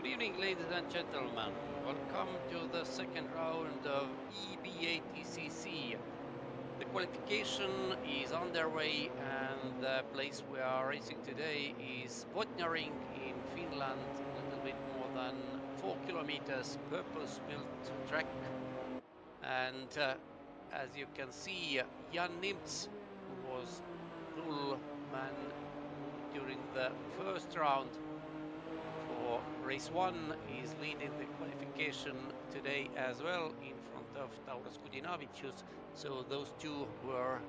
Good evening, ladies and gentlemen. Welcome to the second round of E-BaTCC. The qualification is underway, and the place we are racing today is Botniaring in Finland, a little bit more than 4 kilometers purpose-built track. And as you can see, Jan Nimts, who was pole man during the first round for race 1, is leading the qualification today as well in front of Valters Zviedris. So those two were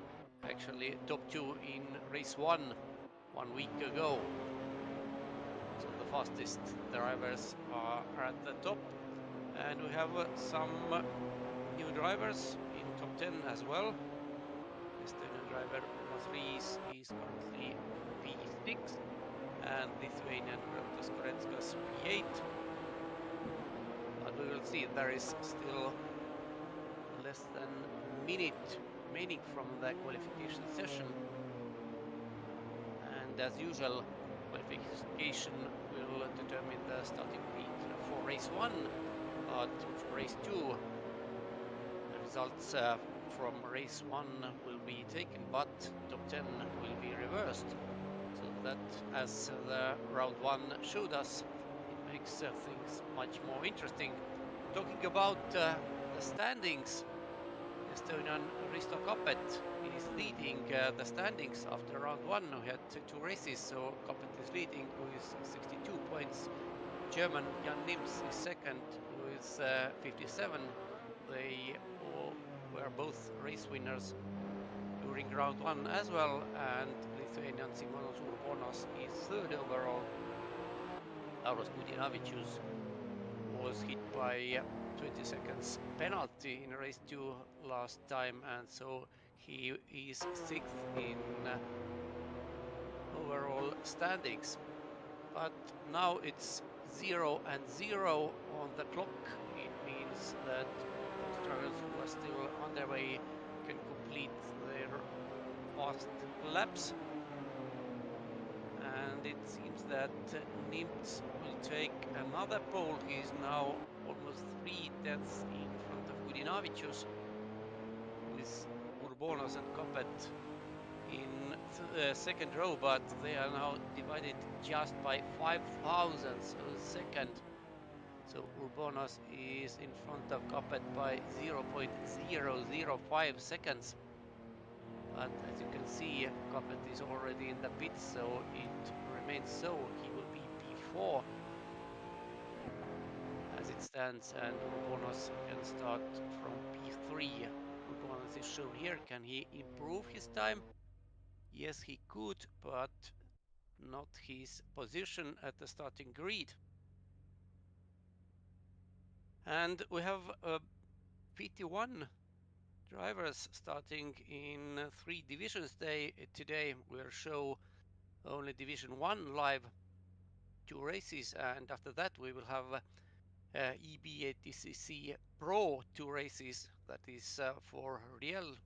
actually top 2 in race 1 week ago. So the fastest drivers are at the top, and we have some new drivers in top 10 as well. Estonian driver Aurimas Mistautas is currently P6, and Lithuanian Valters Zviedris P8. But we will see, there is still less than a minute remaining from the qualification session. And as usual, qualification will determine the starting grid for race 1, but for race 2, the results from race 1 will be taken, but top 10 will be reversed. So that, as the round 1 showed us, it makes things much more interesting. Talking about the standings, Estonian Risto Kapet is leading the standings after round 1. We had 2 races, so Kapet is leading with 62 points. German Jan Nimts is second with 57. They were both race winners during round 1 as well, and Lithuanian Simonas is third overall. Valters Zviedris was hit by 20 seconds penalty in race 2 last time, and so he is 6th in overall standings. But now it's 0-0 on the clock. It means that those drivers who are still on their way can complete their fast laps. And it seems that Nimts will take another pole. He is now almost 3/10 in front of Zviedris, with Urbonos and Kapet in second row, but they are now divided just by 5 thousandths of a second. So Urbonos is in front of Kapet by 0.005 seconds. But as you can see, Kapet is already in the pits, so it remains so. He will be P4 as it stands, and Urbonos can start from P3. Urbonos is shown here. Can he improve his time? Yes, he could, but not his position at the starting grid. And we have PT1 drivers starting in 3 divisions today. We'll show only Division 1 live, 2 races, and after that we will have E-BaTCC Pro 2 races, that is for real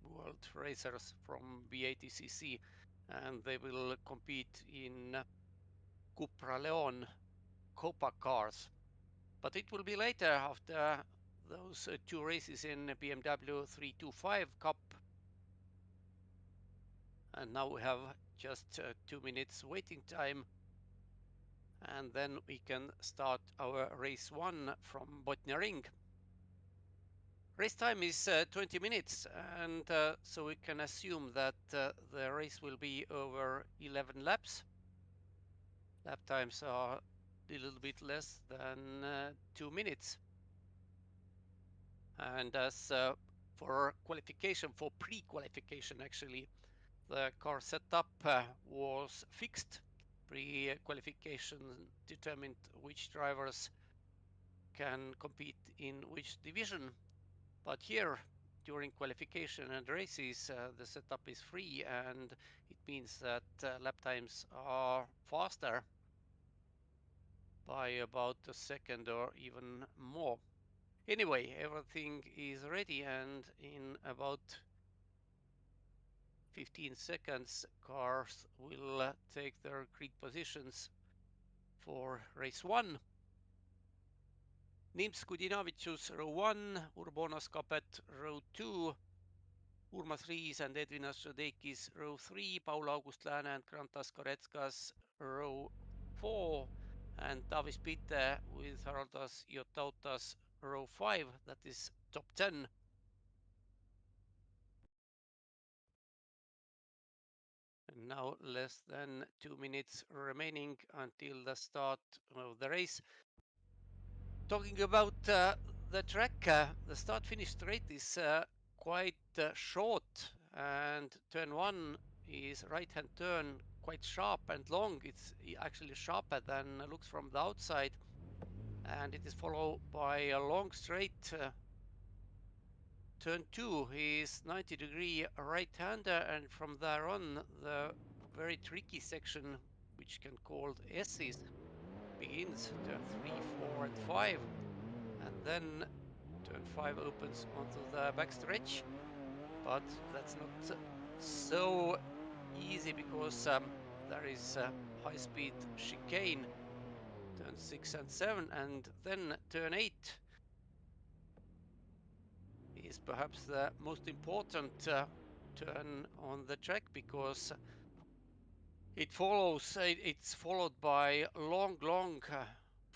world racers from BaTCC, and they will compete in Cupra Leon Copa cars. But it will be later after those 2 races in BMW 325 Cup. And now we have just 2 minutes waiting time, and then we can start our race 1 from Botniaring. Race time is 20 minutes, and so we can assume that the race will be over 11 laps. Lap times are a little bit less than 2 minutes. And as for qualification, for pre-qualification actually, the car setup was fixed. Pre-qualification determined which drivers can compete in which division. But here, during qualification and races, the setup is free, and it means that lap times are faster by about a second or even more. Anyway, everything is ready, and in about 15 seconds, cars will take their grid positions for race 1. Nims Kudinavicius row 1, Urbonas Capet row 2, Urmas Riis and Edvinas Šadekis row 3, Paul August Lääne and Grantas Koretskas row 4, and Tavis Pite with Haroldas Mistautas row 5, that is top 10. And now less than 2 minutes remaining until the start of the race. Talking about the track, the start-finish straight is quite short, and turn 1 is right-hand turn, quite sharp and long. It's actually sharper than looks from the outside, and it is followed by a long straight. Turn 2 is 90-degree right-hander, and from there on, the very tricky section, which can called S's, begins. Turn 3, 4, and 5, and then turn 5 opens onto the backstretch, but that's not so easy because there is high-speed chicane, turn 6 and 7, and then turn 8 is perhaps the most important turn on the track because it's followed by long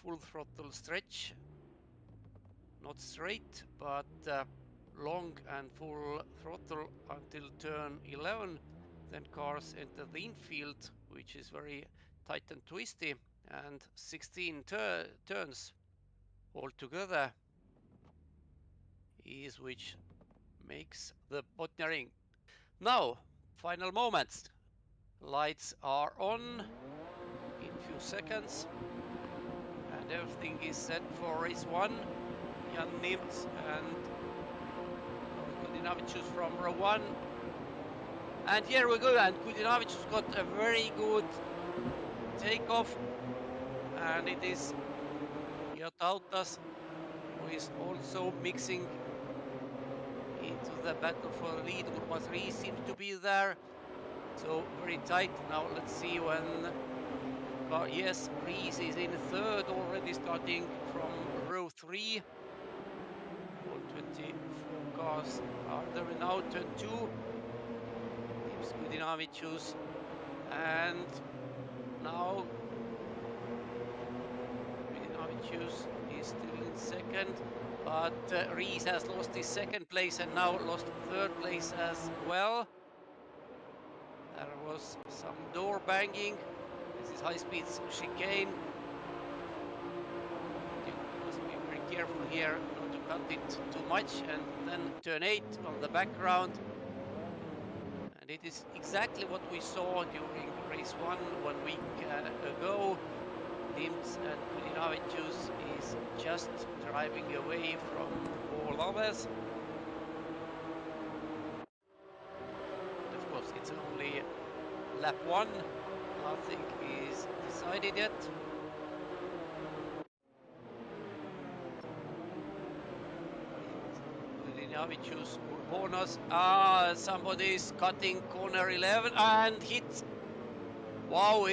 full throttle stretch, not straight, but long and full throttle until turn 11. Then cars enter the infield, which is very tight and twisty, and 16 turns altogether is which makes the Botniaring. Now, final moments. Lights are on in few seconds, and everything is set for race 1. Jan Nims and Kudinavicius from row 1. And here we go, and Kudinavicius got a very good takeoff, and it is Mistautas who is also mixing into the battle for the lead. Urmas Riis seems to be there, so very tight. Now let's see when yes, Riis is in third already, starting from row 3. All 24 cars are there now. Turn 2. Nims Kudinavicius, and now Kudinavicius is still in second, but Riis has lost his second place and now lost third place as well. There was some door banging. This is high-speed chicane. You must be very careful here not to cut it too much. And then turn 8 on the background. And it is exactly what we saw during race 1 week ago. Nims and Kudinavicius is just driving away from all others. But of course, it's only lap 1. Nothing is decided yet. Kudinavicius, Urbonas. Somebody is cutting corner 11 and hits. Wow,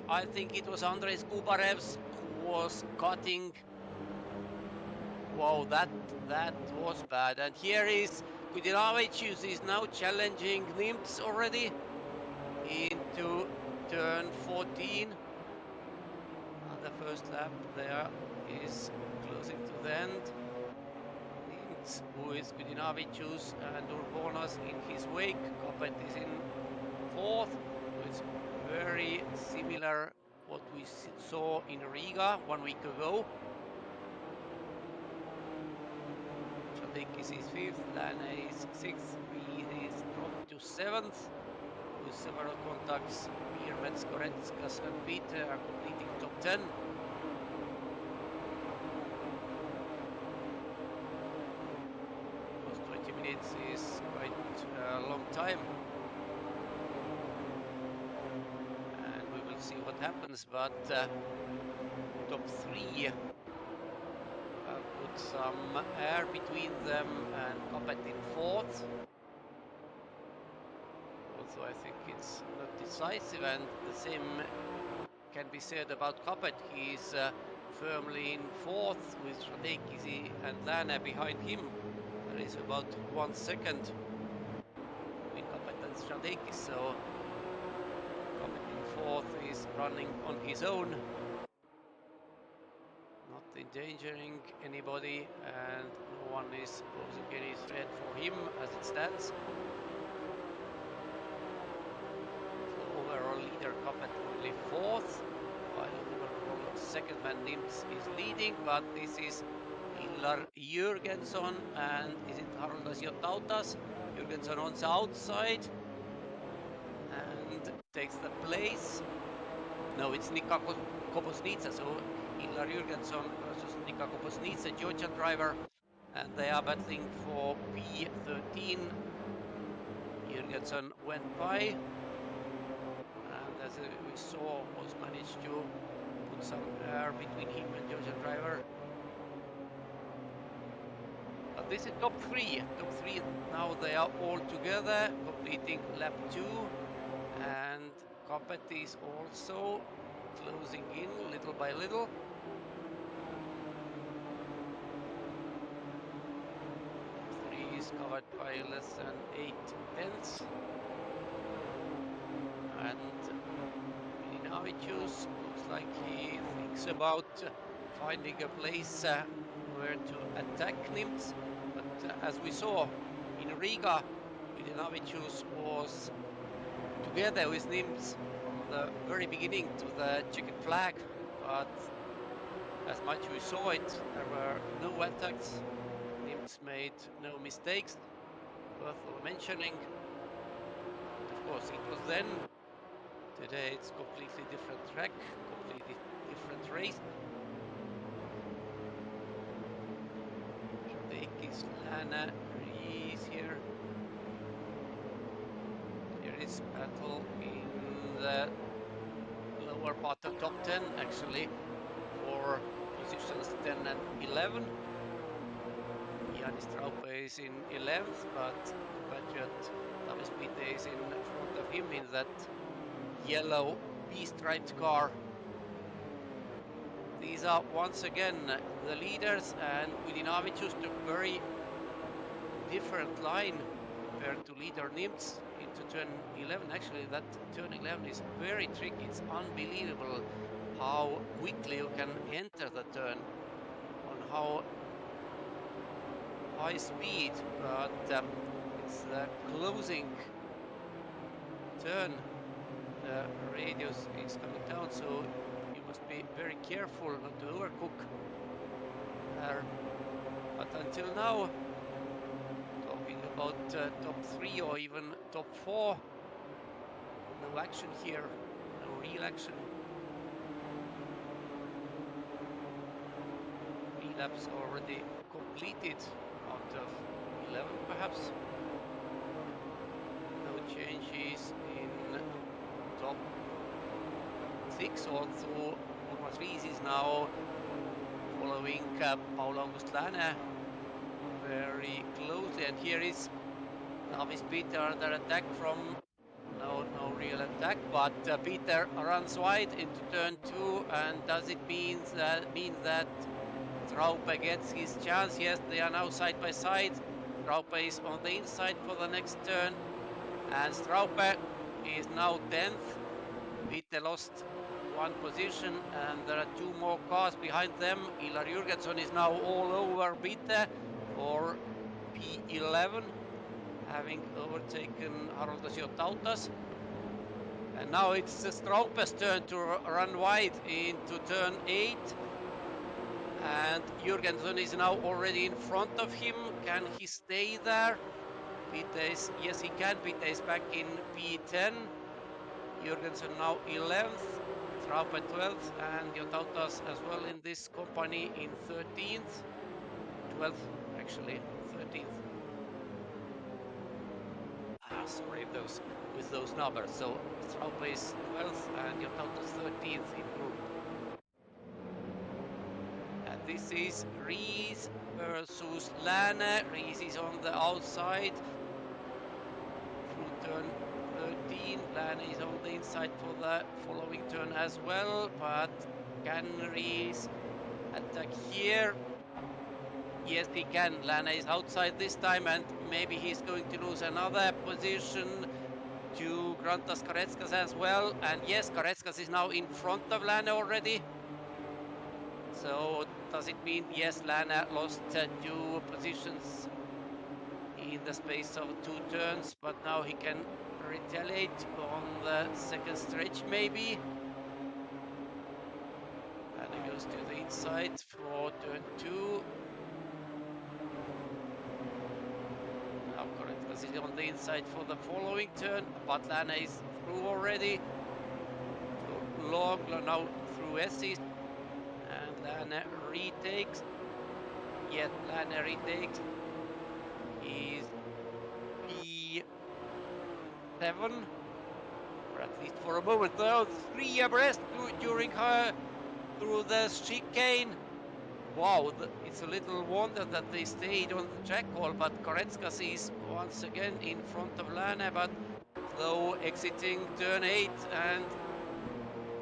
I think it was Andres Kubarevs who was cutting. Wow, that was bad. And here is Kudinavicius is now challenging Nims already into turn 14. And the first lap there is closing to the end. Nims, who is Kudinavicius, and Urbonas in his wake. Capet is in fourth. It's very similar what we saw in Riga 1 week ago. Šadekis is fifth, Lääne is sixth, Riis is dropped to seventh with several contacts. Mets, Koretskas and Pite are completing top 10. Because 20 minutes is quite a long time. And we will see what happens, but top 3 put some air between them, and Capet in fourth. Also, I think it's not decisive, and the same can be said about Capet. He's firmly in fourth with TOP10 and Lääne behind him. There is about 1 second between Capet and TOP10, so Capet in fourth is running on his own, not endangering anybody, and no one is posing any threat for him as it stands. So overall leader Capet only fourth, while overall second man Nimz is leading, but this is Illar Jürgensson, and is it Haroldas Mistautas? Jürgensson on the outside and takes the place. No, it's Nika Koposnica, so Illar Jürgensson versus Nika Koposnica, Georgian driver, and they are battling for P13. Jürgensson went by, and as we saw, was managed to put some air between him and Georgian driver. But this is top three. Top three, now they are all together, completing lap 2, and Capet is also closing in little by little. Top 3 is covered by less than 8 tenths. And Mizinovic looks like he thinks about finding a place where to attack Nimz. But as we saw in Riga, Mizinovic was together with Nimz from the very beginning to the checkered flag. But as much we saw it, there were no attacks. Nimz made no mistakes worth of mentioning. But of course, it was then. Today it's completely different track, completely different race. TOP10, Lääne, Rees here. Here is battle in the lower part of top 10, actually, for positions 10 and 11. Janis Traupe is in 11th, but compatriot Matiss Mezaks is in front of him in that yellow B-striped car. These are once again the leaders, and Mizinovic took very different line compared to leader Nimz into turn 11. Actually, that turn 11 is very tricky. It's unbelievable how quickly you can enter the turn on how high speed, but it's the closing turn. The radius is coming down, so you must be very careful not to overcook there. But until now, talking about top 3 or even top 4, no action here, no real action. 3 laps already completed out of 11 perhaps. No changes in top 6, although Aurimas Mistautas is now following Paul August Lääne very closely, and here is Navis Peter under attack from no real attack, but Peter runs wide into turn 2, and does it mean that Traupe gets his chance? Yes, they are now side by side. Traupe is on the inside for the next turn, and Traupe is now 10th. Peter lost 1 position, and there are 2 more cars behind them. Illar Jürgensson is now all over Peter for P11, having overtaken Haroldas Mistautas. And now it's Traupe's turn to run wide into turn 8. And Jürgensson is now already in front of him. Can he stay there? Peter is, yes he can. Peter is back in P10. Jürgensson now 11th, Traupe 12th, and Mistautas as well in this company in 13th. 12th, actually, 13th. Sorry, with those numbers. So Traupe is 12th and Mistautas 13th in group. And this is Rees versus Lääne. Rees is on the outside through turn 13. Lääne is on the inside for the following turn as well, but can Rees here. Yes, he can. Lana is outside this time, and maybe he's going to lose another position to Grantas Koretskas as well. And yes, Koretskas is now in front of Lana already. So does it mean, yes, Lana lost 2 positions in the space of 2 turns, but now he can retaliate on the second stretch maybe. And he goes to the inside for turn 2. Now Koretskas is on the inside for the following turn, but Lana is through already. So long now through S's, and Lana retakes. Yet Lana retakes is P7, or at least for a moment. Now 3 abreast during her through the chicane. Wow, it's a little wonder that they stayed on the track all, but Koretskas is once again in front of Lana, but though exiting turn 8, and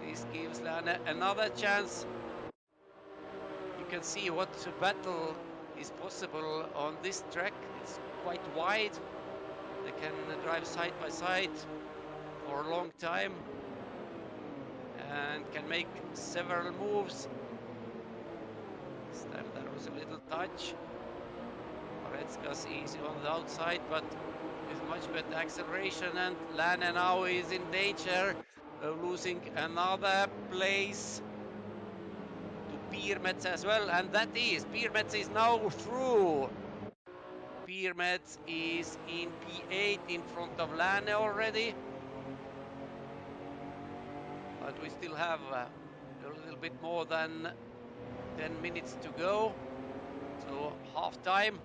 this gives Lana another chance. You can see what battle is possible on this track. It's quite wide. They can drive side by side for a long time and can make several moves. This time there was a little touch. Koretskas is on the outside, but with much better acceleration, and Lana now is in danger of losing another place to Pirmets as well, and that is, Pirmets is now through. Pirmets is in P8 in front of Lana already. But we still have a little bit more than 10 minutes to go. So half time,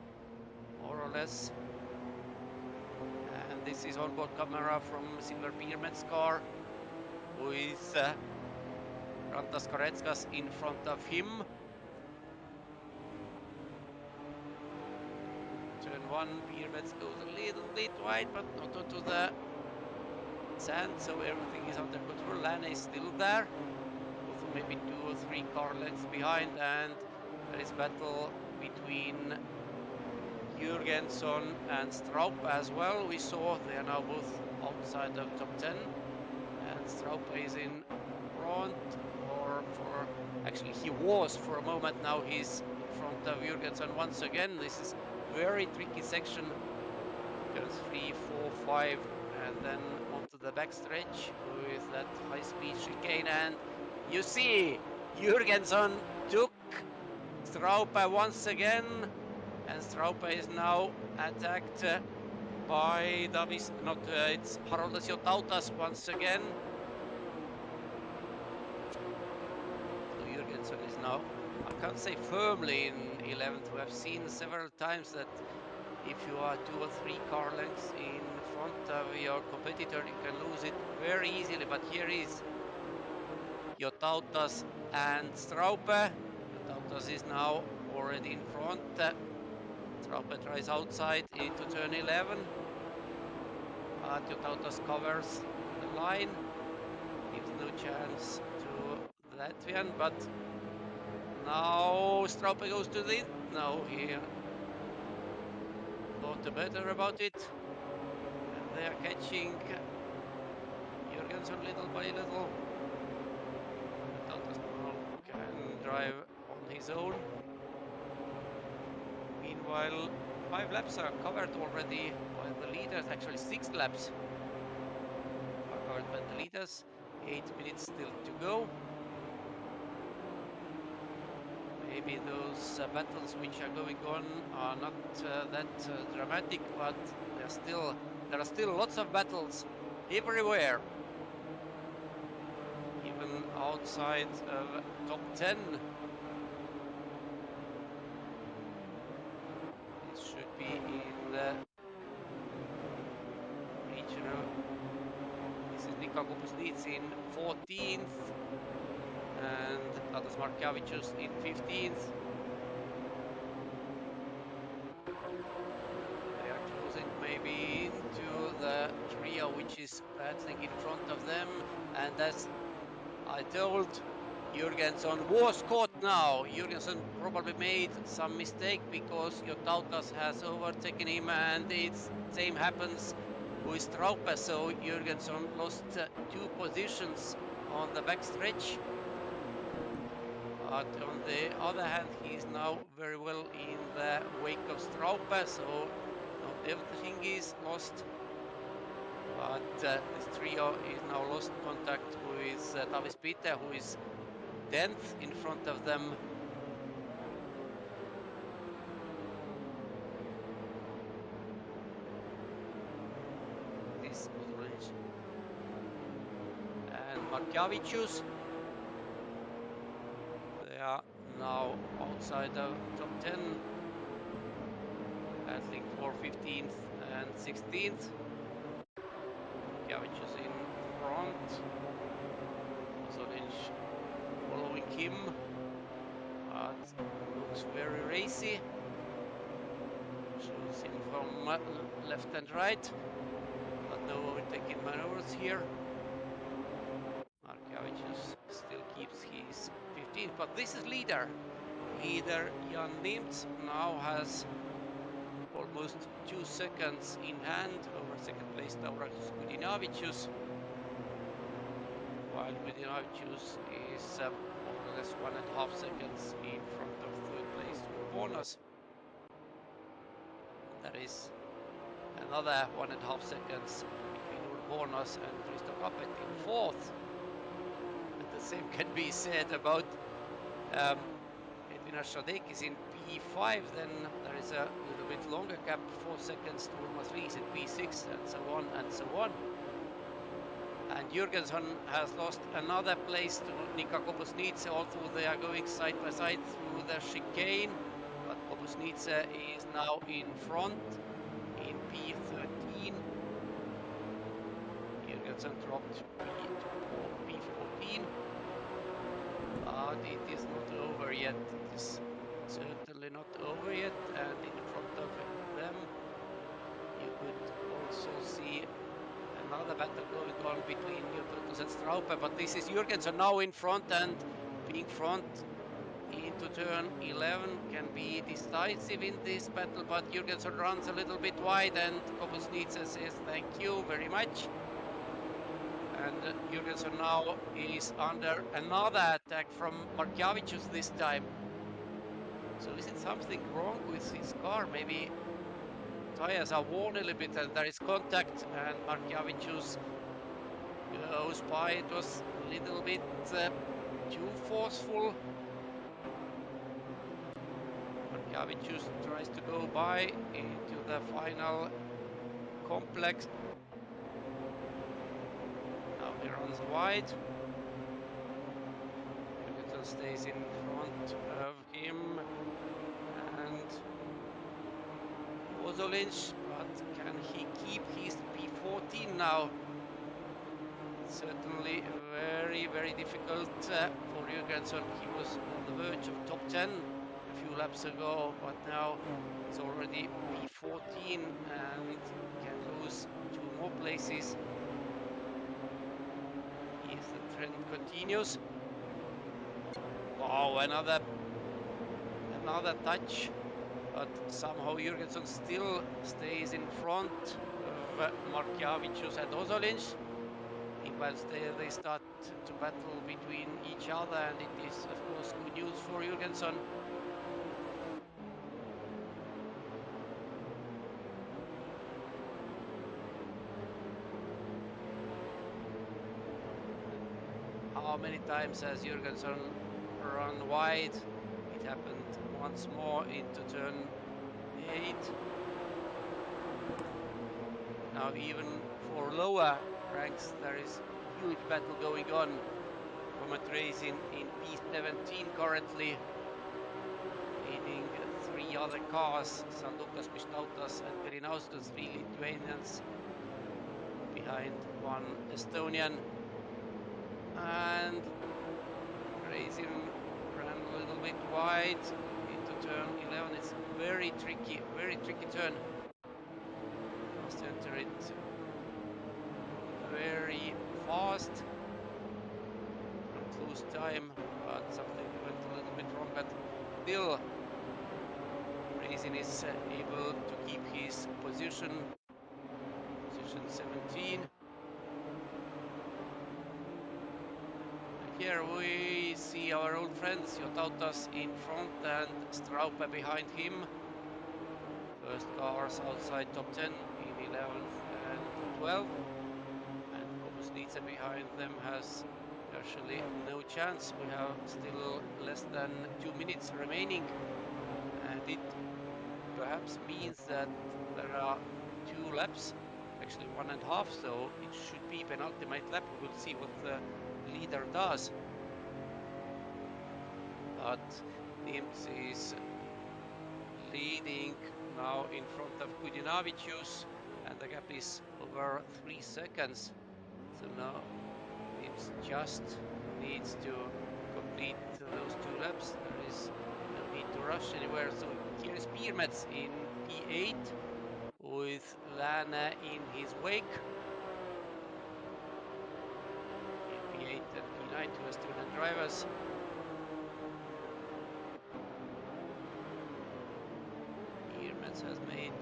more or less. And this is onboard camera from Silver Pirmets car, who is Grantas Koretskas in front of him. Turn 1, Pirmets goes a little bit wide, but not onto the sand, so everything is under control. Lana is still there, also maybe 2 or 3 car lengths behind, and there is battle between Jürgenson and Straub as well. We saw they are now both outside of top 10, and Straub is in front, or for actually he was for a moment. Now he's in front of Jürgenson once again. This is very tricky section. Turns 3, 4, 5, and then onto the backstretch with that high-speed chicane. And you see, Jürgenson took Straupe once again, and Straupe is now attacked by Davis. It's Haroldas Mistautas once again. So Jürgenson is now, I can't say firmly in 11th. We have seen several times that if you are 2 or 3 car lengths in front of your competitor, you can lose it very easily. But here is Mistautas and Straupe. Mistautas is now already in front. Straupe tries outside into turn 11. But Mistautas covers the line. Gives no chance to the Latvian. But now Straupe goes to the... No, he thought better about it. And they are catching Jürgenson little by little. Mistautas now can drive on his own. Meanwhile, 5 laps are covered already by the leaders. Actually, 6 laps are covered by the leaders. 8 minutes still to go. Maybe those battles which are going on are not that dramatic, but there are still lots of battles everywhere, even outside of top 10. This should be in the regional. This is Mika Kopusnits in 14th and Tadas Markavicius in 15th. They are closing maybe into the trio which is battling in front of them, and as I told, Jürgenson was caught now. Jürgensen probably made some mistake because Mistautas has overtaken him, and it's same happens with Straupe. So Jürgensen lost 2 positions on the back stretch. But on the other hand, he is now very well in the wake of Straupe, so not everything is lost. But this trio is now lost contact with Tavis Peter, who is 10th in front of them. This Ozolic and Matiss. They are now outside of top 10, battling for 15th and 16th. Matiss in front. Ozolic following him, but looks very racy. Shoots in from left and right, but no overtaking maneuvers here. Matiss still keeps his 15th, but this is leader. Leader Jan Nimts now has almost 2 seconds in hand over second place Laurynas Simonavicius, while Mezaks is more or less 1.5 seconds in front of third place Laurynas. There is another 1.5 seconds between Laurynas and Christoph Kappet in fourth. And the same can be said about Edvin Ashradekis in P5. Then there is a little bit longer gap, 4 seconds to Urmas Riis in P6, and so on and so on. And Jürgensen has lost another place to Nika Kobusnitse, although they are going side by side through the chicane. But Kobusnitse is now in front in P13. Jürgensen dropped P14. But it is not over yet. It is certainly not over yet. And in front of them, you could also see another battle going on between Mezaks and Straupe, but this is Jürgensen now in front, and being front into turn 11 can be decisive in this battle, but Jürgensen runs a little bit wide and Kobusnitse says thank you very much. And Jürgensen now is under another attack from Mezaks this time. So is it something wrong with his car? Maybe tires are worn a little bit and there is contact, and Mezaks goes by. It was a little bit too forceful. Mezaks tries to go by into the final complex. Now he runs wide. Jürgensen stays in front of him and Ozolic, but can he keep his P14 now? Certainly very, very difficult for Jürgensen. He was on the verge of top 10 a few laps ago, but now it's already P14 and can lose 2 more places if the trend continues. Wow, another touch, but somehow Jürgensen still stays in front of Mezaks and Ozolic. Whilst they start to battle between each other, and it is of course good news for Jürgensen. How many times has Jürgensen run wide? It happened once more into turn 8. Now even for lower ranks there is huge battle going on. Race in P17 currently, leading 3 other cars, Aurimas Mistautas and Valters, 3 Lithuanians, behind 1 Estonian. And Racing ran a little bit wide into turn 11. It's very tricky turn. Must enter it very fast. Don't lose time, but something went a little bit strong, but still Racing is able to keep his position 17. Here we see our old friends Mistautas in front and Straupe behind him. First cars outside top 10 in 11th and 12th. And Botniaring behind them has virtually no chance. We have still less than 2 minutes remaining. And it perhaps means that there are 2 laps, actually 1.5, so it should be penultimate lap. We will see what the leader does. But Nims is leading now in front of Mezaks, and the gap is over 3 seconds. So now Nims just needs to complete those 2 laps. There is no need to rush anywhere. So here is Mezaks in P8 with Lana in his wake. In P8 and P9, 2 Estonian drivers. Mezaks has made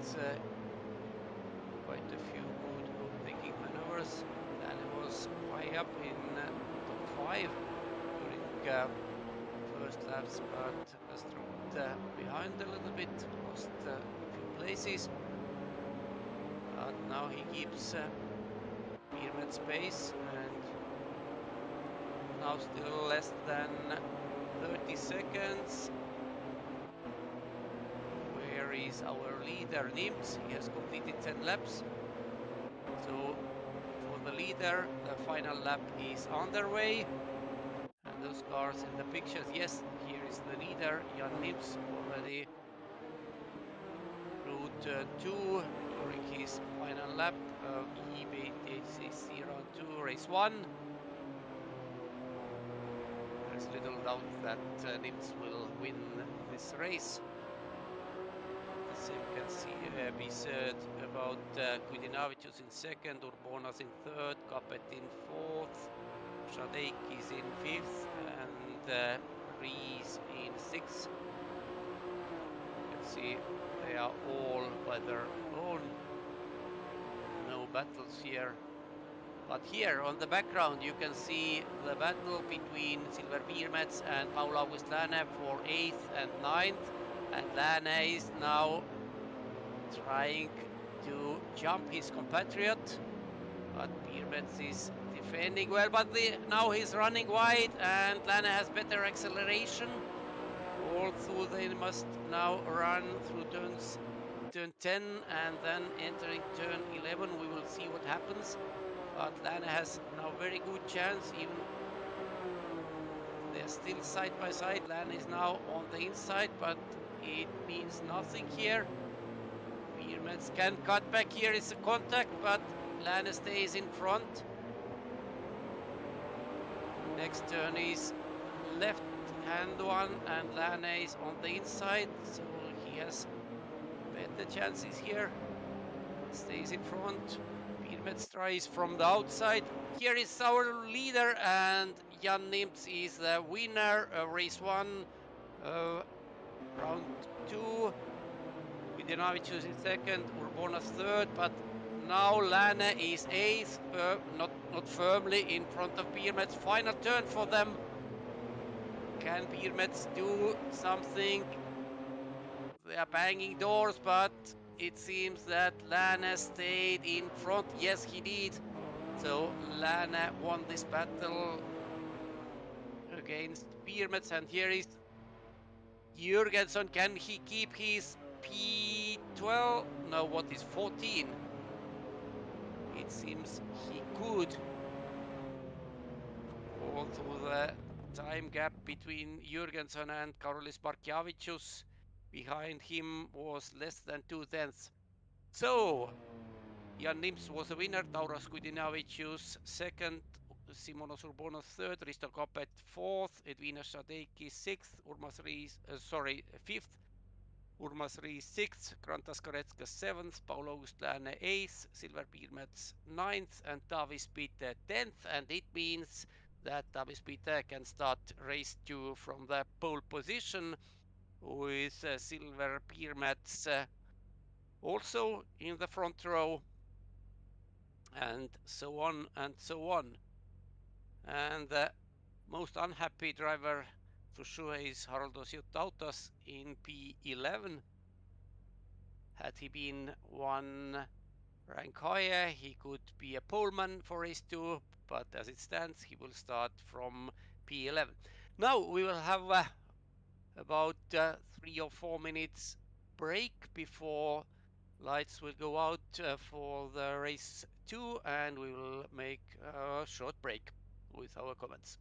quite a few good overtaking maneuvers. Lana was high up in top 5 during first laps, but has dropped behind a little bit, lost a few places. But now he keeps Mezaks pace, and now still less than 30 seconds. Where is our leader Nims? He has completed 10 laps. So for the leader, the final lap is underway. And those cars in the pictures, yes, here is the leader, Jan Nims, already route 2 during his final lap of E-BaTCC round 2, race 1. There's little doubt that Nims will win this race. The same can be said about Mezaks in second, Urbonas's in third, Capet in fourth, Zviedris in fifth, and Rees in sixth. You can see they are all by their own. No battles here. But here on the background you can see the battle between Silver Mezaks and Paul August Lana for 8th and 9th. And Lana is now trying to jump his compatriot. But Mezaks is defending well, but now he's running wide and Lana has better acceleration. Although they must now run through turn 10 and then entering turn 11. We will see what happens. But Lana has now very good chance, even they're still side by side. Lana is now on the inside, but it means nothing here. Mezaks can cut back. Here is a contact, but Lana stays in front. Next turn is left hand one, and Lana is on the inside, so he has better chances here. Stays in front. Mezaks tries from the outside. Here is our leader, and Jan Nims is the winner of race 1, round 2. Mezaks in second, Urbonas's third, but now Lana is 8th, not firmly in front of Mezaks. Final turn for them. Can Mezaks do something? They are banging doors, but it seems that Lana stayed in front. Yes, he did. So Lana won this battle against Mezaks, and here is Jürgensen. Can he keep his P12? No, what is 14? It seems he could. Although the time gap between Jürgensen and Karolis Bartjavicius behind him was less than 2/10. So Jan Nims was the winner, Tauras Mezaks second, Simonas Urbonas's third, Risto Capet fourth, Edvina Šadeiki sixth, fifth, Urmas Rees sixth, Grantas Koretskas seventh, Paul August Lääne eighth, Silver Mezaks ninth, and Tavis Pite 10th. And it means that Matiss Mezaks can start race 2 from the pole position, with Silver Pirmets also in the front row, and so on and so on. And the most unhappy driver for sure is Untitled Mistautas in P11. Had he been one rank higher, he could be a poleman for race 2, but as it stands, he will start from P11. Now we will have about 3 or 4 minutes break before lights will go out for the race 2, and we will make a short break with our comments.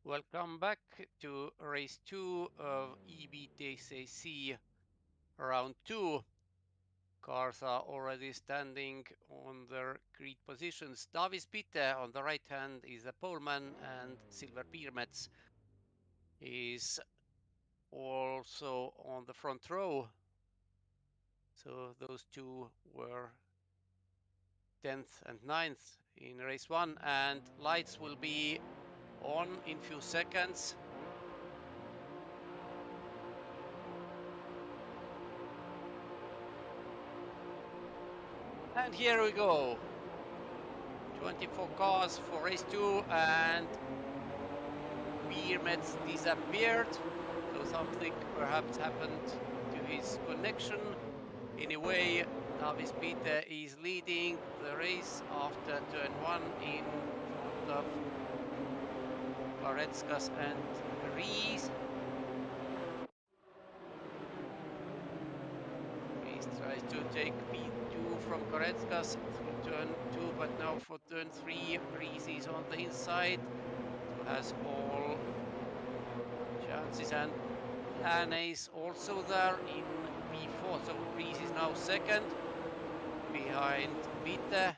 Welcome back to race 2 of E-BaTCC round 2. Cars are already standing on their grid positions. Matiss Mezaks on the right hand is a poleman, and Silver Pirmets is also on the front row. So those two were 10th and 9th in race 1, and lights will be on in few seconds. And here we go. 24 cars for race 2, and Pirmets disappeared. So something perhaps happened to his connection. Anyway, Navis Peter is leading the race after turn 1 in front of Koretskas and Rees. Rees tries to take P2 from Koretskas through turn 2, but now for turn 3, Rees is on the inside, who has all chances, and Lana is also there in P4, so Rees is now second, behind Peter,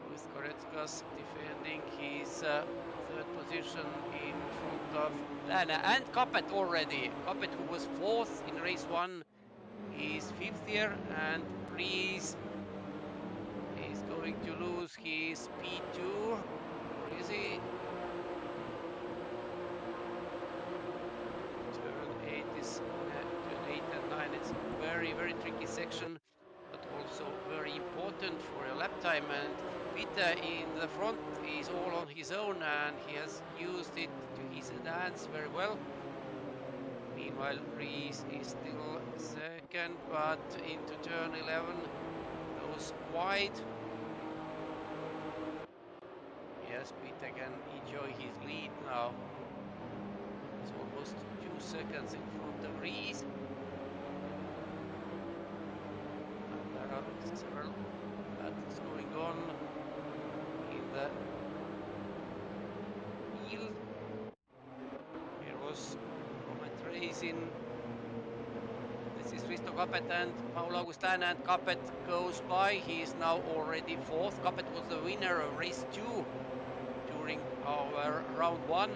with Koretskas defending his third position in front of Lana and Capet already. Capet, who was fourth in race 1, is fifth here, and Rees is going to lose his P2. Where is he? Turn 8 is turn 8 and 9. It's a very, very tricky section, but also very important for a lap time. And Peter in the front is all on his own, and he has used it to his advantage very well. Meanwhile, Rees is still second, but into turn 11 goes wide. Yes, Peter can enjoy his lead now. It's almost 2 seconds in front of Rees. There are several battles going on in the field. Here was Roman Racing. This is Risto Capet and Paul Augustin, and Capet goes by. He is now already fourth. Capet was the winner of race 2 during our round 1.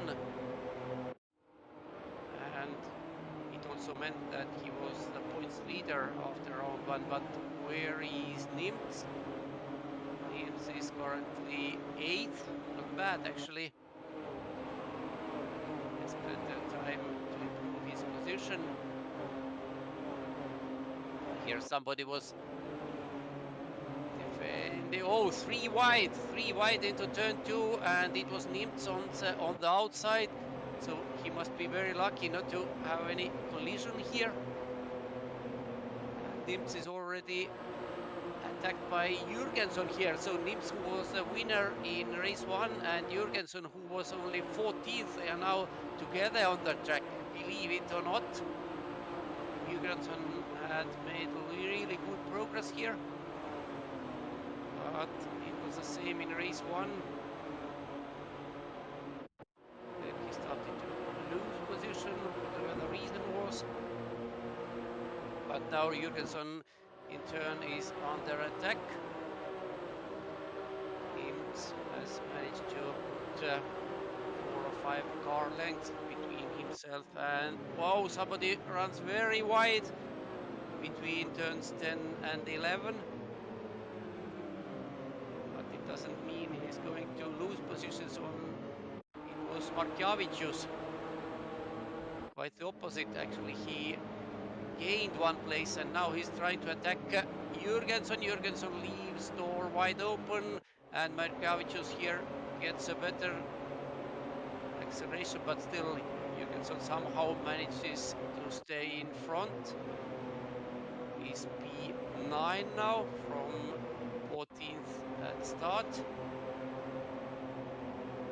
And it also meant that he was the points leader after round 1. But where is Nimz? Nimz is currently 8th. Not bad, actually. Has plenty of time to improve his position. Here somebody was defending. Oh, three wide into turn 2, and it was Nimz on the outside. So he must be very lucky not to have any collision here. Nimz is already attacked by Jürgensen here. So Nimz, who was the winner in race 1, and Jürgensen, who was only 14th, they are now together on the track. Believe it or not, Jürgensen had made really good progress here, but it was the same in race 1. Then he started to lose position, whatever the reason was. But now Jürgensen in turn is under attack. Nimz has managed to put 4 or 5 car lengths between himself and, wow, somebody runs very wide between turns 10 and 11. But it doesn't mean he's going to lose positions on. It was Markiavicius. Quite the opposite, actually. He gained 1 place, and now he's trying to attack Jürgensen. Jürgensen leaves door wide open, and Markiavicius here gets a better acceleration, but still Jürgensen somehow manages to stay in front. He's P9 now from 14th at start.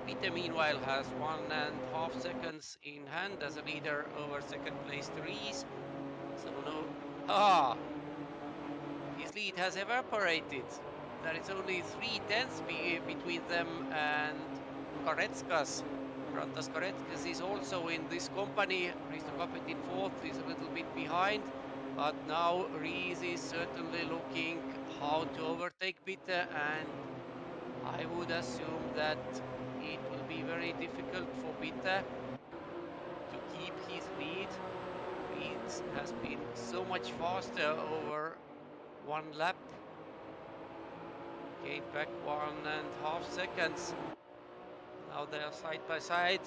Peter meanwhile has 1.5 seconds in hand as a leader over second place Rees. So no, his lead has evaporated. There is only 3/10 between them and Koretskas. Rantas Koretskas is also in this company. Risto Capet in fourth is a little bit behind, but now Rees is certainly looking how to overtake Peter, and I would assume that it will be very difficult for Peter to keep his lead. Rees has been so much faster over 1 lap. Gained back 1.5 seconds. Now they are side by side.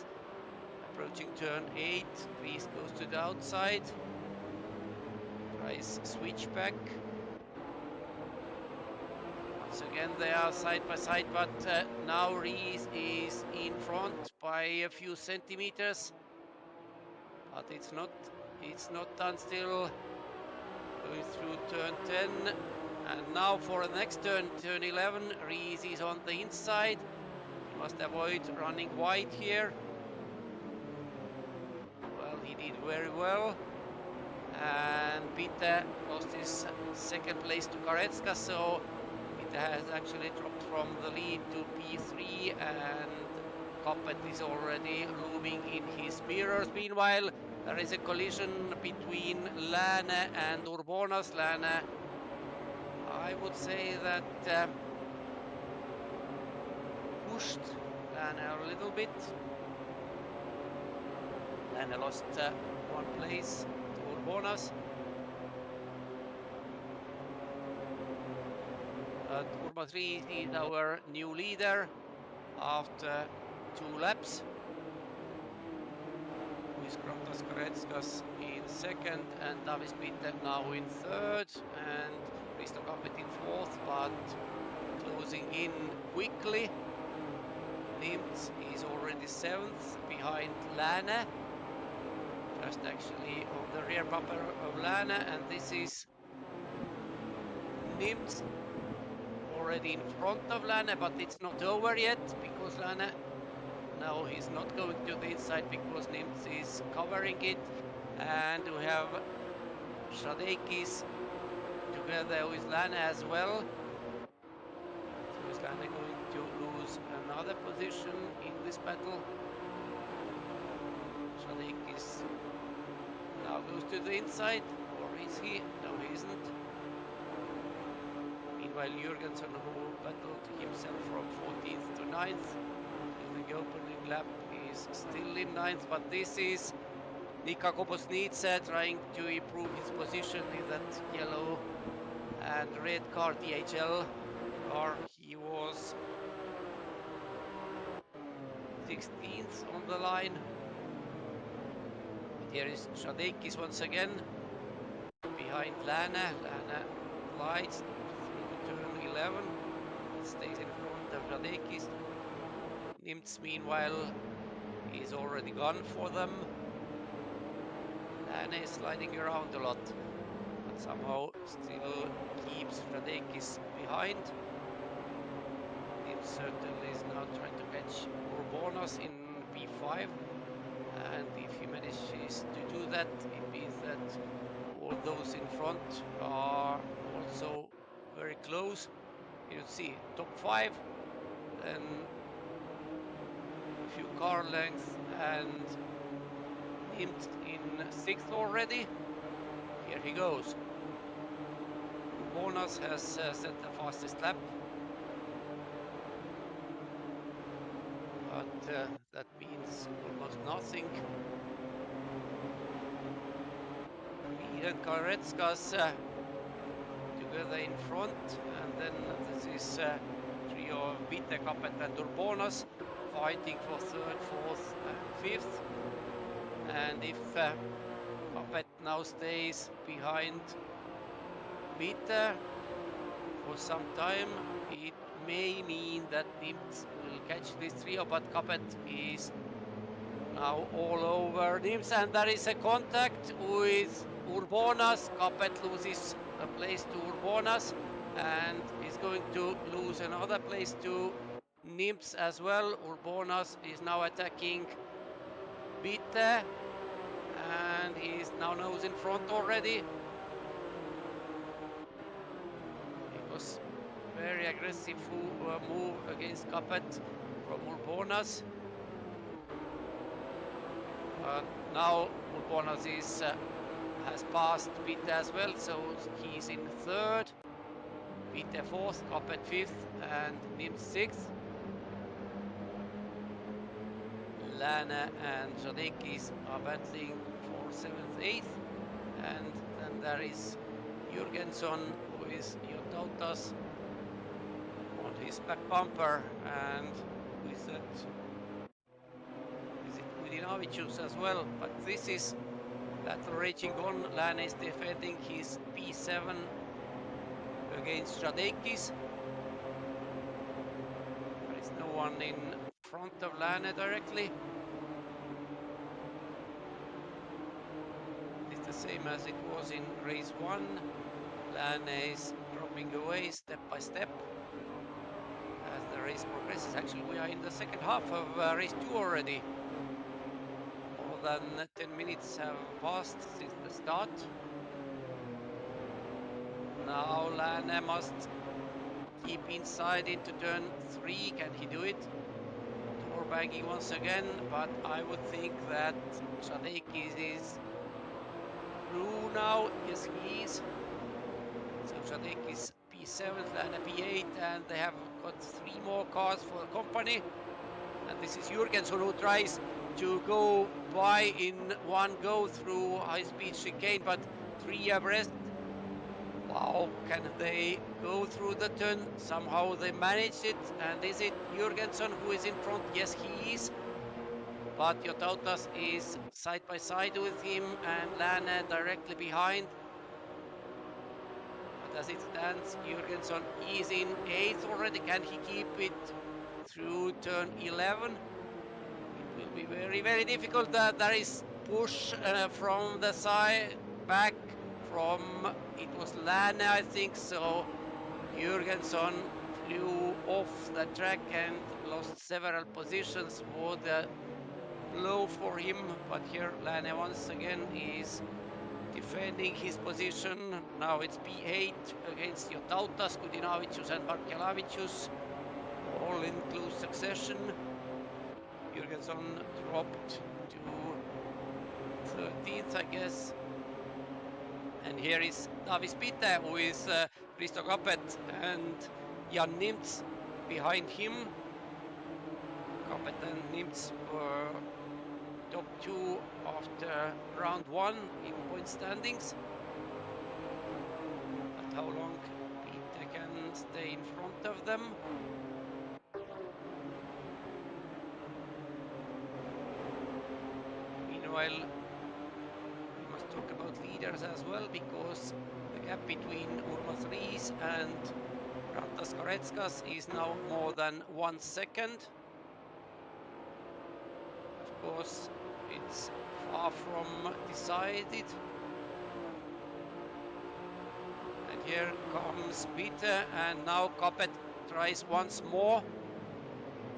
Approaching turn 8. Rees goes to the outside. Tries switchback. Once again they are side by side, but now Rees is in front by a few centimeters. But it's not done still. going through turn 10. And now for the next turn, turn 11, Rees is on the inside. He must avoid running wide here. Well, he did very well. And Peter lost his second place to Karetska, so Peter has actually dropped from the lead to P3, and Koppet is already looming in his mirrors. Meanwhile, there is a collision between Lane and Urbonas. Lane, I would say that pushed Lane a little bit. Lane lost one place to Urbonas. Urmas Rees is our new leader after 2 laps. With Krantas Karetskas in second and Davis Peter now in third and Risto Kappet in fourth, but closing in quickly. Nimtz is already seventh behind Lane, just actually on the rear bumper of Lane, and this is Nimtz already in front of Lane, but it's not over yet because Lane, now he's not going to the inside because Nimtz is covering it, and we have Zviedris together with Lane as well. So is Lane going to lose another position in this battle? Zviedris now goes to the inside, or is he? No, he isn't. Meanwhile, Jurgensen, who battled himself from 14th to 9th during the opening lap, is still in 9th, but this is Nika Kobosnitsa trying to improve his position in that yellow and red car, DHL car. He was 16th on the line. But here is Zviedris once again behind Lane. Lane glides through turn 11, stays in front of Zviedris. Nimtz, meanwhile, is already gone for them. Lane is sliding around a lot, but somehow still keeps Zviedris behind. Nimtz certainly is now trying to catch Urbonas in P5, and if he manages to do that, it means that all those in front are also very close. You see top 5, then a few car lengths, and Nimtz in 6th already. Here he goes. Urbonas has set the fastest lap, but that means almost nothing. Reed and Karetskas together in front, and then this is trio of Peter, Kappet and Urbonas fighting for 3rd, 4th and 5th. And if Kappet now stays behind Peter for some time, it may mean that Nimtz will catch this trio, but Kappet is now all over Nimtz, and there is a contact with Urbonas. Kappet loses a place to Urbonas and is going to lose another place to Nimtz as well. Urbonas is now attacking Peter, and he's now nose in front already. It was very aggressive move against Kappet from Urbonas. Now Urbonas is has passed Peter as well, so he's in 3rd, Peter 4th, Kappet 5th, and Nimtz 6th. Lane and Zviedris are battling for 7th, 8th, and then there is Jurgensen with Mistautas on his back bumper, and with that, is it Mezaks as well? But this is battle raging on. Lane is defending his P7 against Zviedris. There is no one in front of Lane directly. It's the same as it was in race 1. Lane is dropping away step by step as the race progresses. Actually, we are in the second half of race 2 already. More than 10 minutes have passed since the start. Now Lane must keep inside into turn 3. Can he do it? Door bagging once again, but I would think that Zviedris is through now. Yes, he is. So Zviedris P7, Lane P8, and they have got 3 more cars for the company. And this is Jürgensen who tries to go by in one go through high-speed chicane, but 3 abreast. Wow, can they go through the turn? Somehow they managed it. And is it Jürgensen who is in front? Yes, he is. But Mistautas is side by side with him and Lane directly behind. But as it stands, Jürgensen is in 8th already. Can he keep it through turn 11? It will be very, very difficult. There is push from the side back from, it was Lane, I think, so Jürgensen flew off the track and lost several positions. Was the blow for him, but here Lane once again is defending his position. Now it's P8 against Mistautas, Kudinavicius and Barkelavicius, all in close succession. Jürgensen dropped to 13th, I guess. And here is Davis Pite with Risto Kapet and Jan Nimts behind him. Kapet and Nimts were top 2 after round 1 in point standings. But how long Pite can stay in front of them? Meanwhile, we must talk about leaders as well, because the gap between Urmas Riis and Rantas Koretskas is now more than 1 second. Of course, it's far from decided. And here comes Peter, and now Kapet tries once more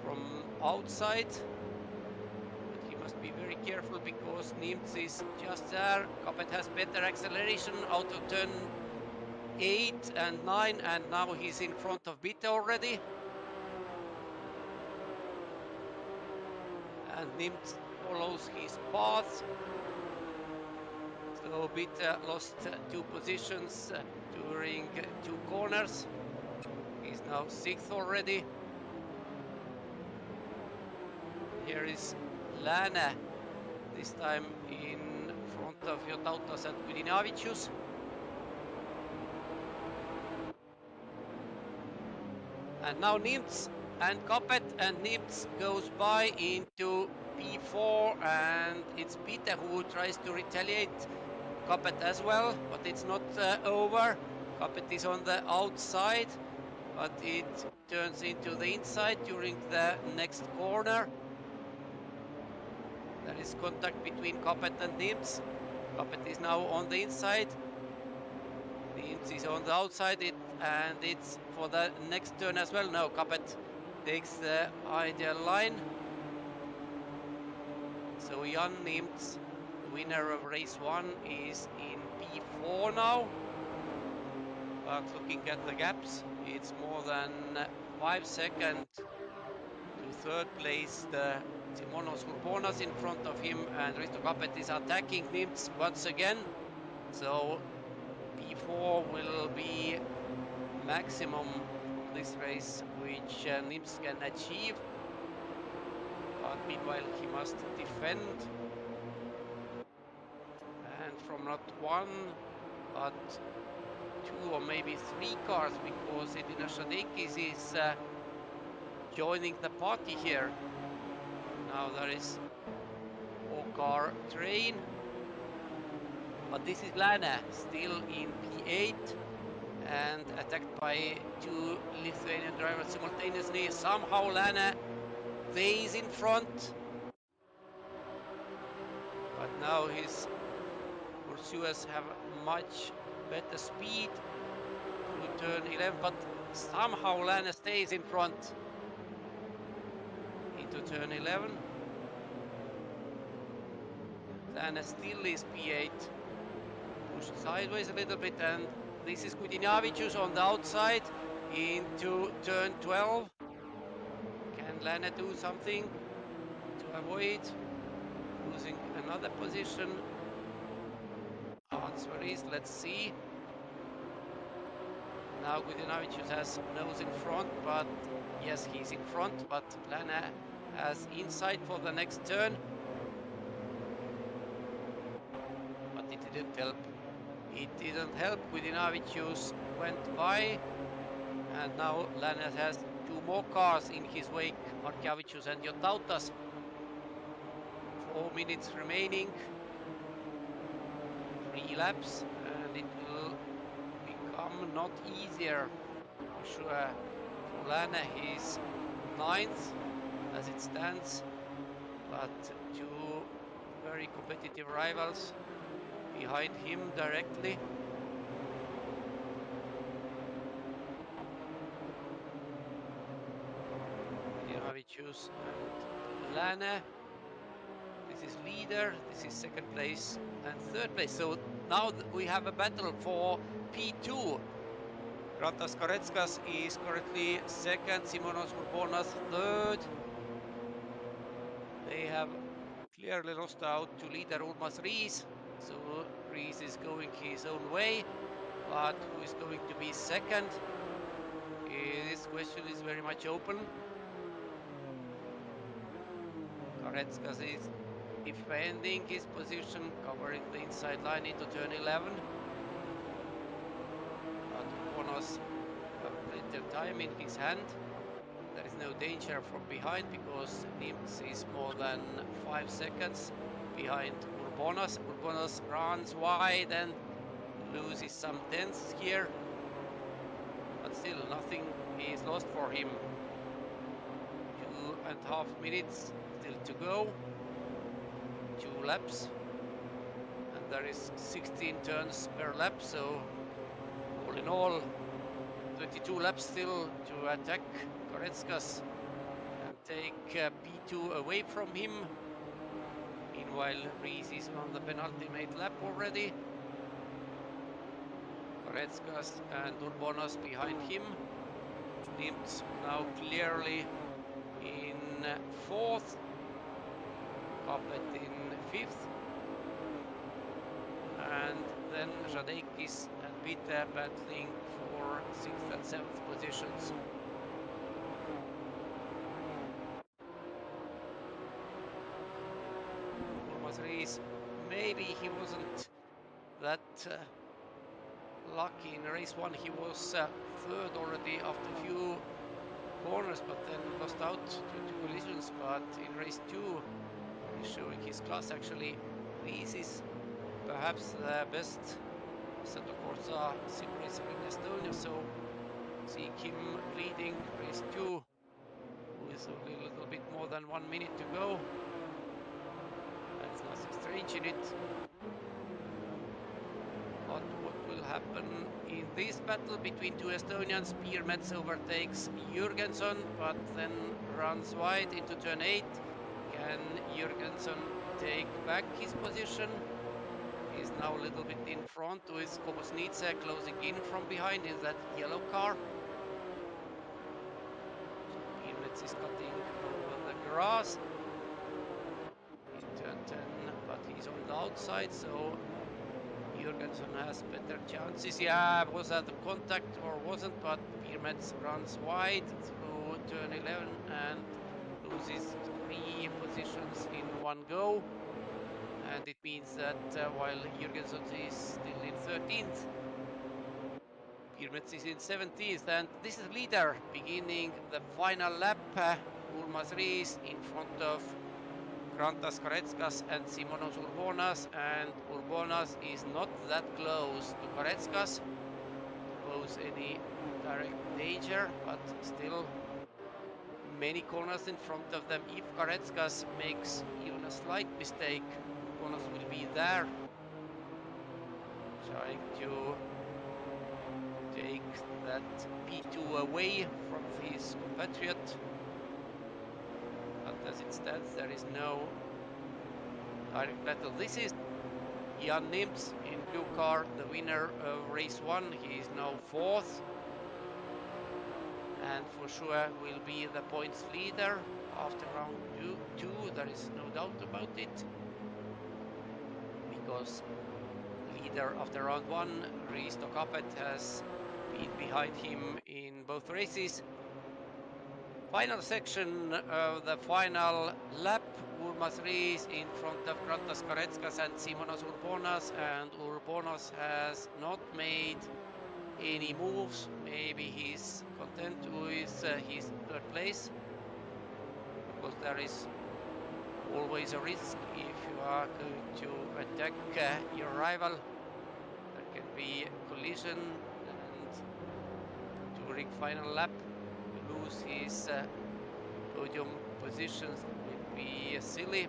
from outside. But he must be very careful because Nimts is just there. Kapet has better acceleration out of turn 8 and 9, and now he's in front of Bitte already. And Nimts follows his path. So Bitte lost 2 positions during 2 corners. He's now 6th already. Here is Lane, this time in front of Mistautas and Kudinavicius. And now Nimts and Kapet, and Nimts goes by into P4, and it's Peter who tries to retaliate Kapet as well, but it's not over. Kapet is on the outside, but it turns into the inside during the next corner. There is contact between Kapet and Nimts. Kapet is now on the inside. Nimts is on the outside, and it's for the next turn as well. No, Kapet takes the ideal line. So Jan Nimts, the winner of race 1, is in P4 now. But looking at the gaps, it's more than 5 seconds to 3rd place. The Simonos Urbonas in front of him, and Risto Kapet is attacking Nimts once again. So P4 will be maximum from this race which Nimts can achieve. But meanwhile he must defend. And from not 1 but 2 or maybe 3 cars, because Edina Zviedris is joining the party here. Now there is 4-car train. But this is Lane, still in P8 and attacked by 2 Lithuanian drivers simultaneously. Somehow Lane stays in front. But now his pursuers have much better speed through turn 11, but somehow Laurynas stays in front into turn 11. Laurynas still is P8, pushed sideways a little bit, and this is Mezaks on the outside into turn 12. Can Laurynas do something to avoid losing another position? Answer is, let's see. Now Mezaks has nose in front, but yes, he's in front, but Laurynas has inside for the next turn. But it didn't help. It didn't help. Mezaks went by, and now Laurynas has two more cars in his wake, Mezaks and Mistautas. 4 minutes remaining, 3 laps, and it will become not easier for sure. For Laurynas, he's 9th as it stands, but two very competitive rivals behind him directly. Mezaks and Laurynas. This is leader, this is second place and third place. So now we have a battle for P2. Valters is currently second, Simonos Urbonas third. They have clearly lost out to leader Aurimas Mistautas. So Rees is going his own way, but who is going to be second? This question is very much open. Mezaks is defending his position, covering the inside line into turn 11. But Urbonas have plenty of time in his hand. There is no danger from behind because Nims is more than 5 seconds behind Urbonas. Urbonas runs wide and loses some tenths here. But still, nothing is lost for him. 2.5 minutes still to go. 2 laps. And there is 16 turns per lap, so all in all, 22 laps still to attack Mezaks and take P2 away from him. Meanwhile, Rees is on the penultimate lap already. Mezaks and Urbonas behind him. Nims now clearly in 4th. Capet in 5th. And then Žadeikis and Peter battling for 6th and 7th positions. Rees, maybe he wasn't that lucky in race 1. He was 3rd already after a few corners, but then lost out to collisions. But in race 2, he's showing his class. Actually, Rees is perhaps the best Assetto Corsa sim racer in Estonia. So seeing him leading race 2 with only a little bit more than 1 minute to go. There's nothing strange in it. But what will happen in this battle between two Estonians? Mezaks overtakes Jürgensen, but then runs wide into turn 8. Can Jürgensen take back his position? He's now a little bit in front with Kobusnitsa closing in from behind in that yellow car. Mezaks is cutting over the grass in turn 10, but he's on the outside, so Jürgensen has better chances. Yeah, was that the contact or wasn't? But Mezaks runs wide through turn 11 and loses 3 positions in one go. And it means that while Jürgensen is still in 13th, Mezaks is in 17th, and this is leader beginning the final lap. Aurimas Mistautas in front of Mezaks and Simonos Urbonas, and Urbonas is not that close to Mezaks to pose any direct danger, but still many corners in front of them. If Mezaks makes even a slight mistake, Urbonas will be there. trying to take that P2 away from his compatriot. But as it stands, there is no direct battle. This is Jan Nims in blue car, the winner of race 1. He is now 4th. And for sure will be the points leader after round 2. There is no doubt about it. Because leader after round 1, Risto Capet, has been behind him in both races. Final section of the final lap. Urmas Rees in front of Grantas Karetskas and Simonas Urbonas, and Urbonas has not made any moves. Maybe he's content with his 3rd place, because there is always a risk if you are going to attack your rival. There can be a collision, and during final lap lose his podium positions will be silly,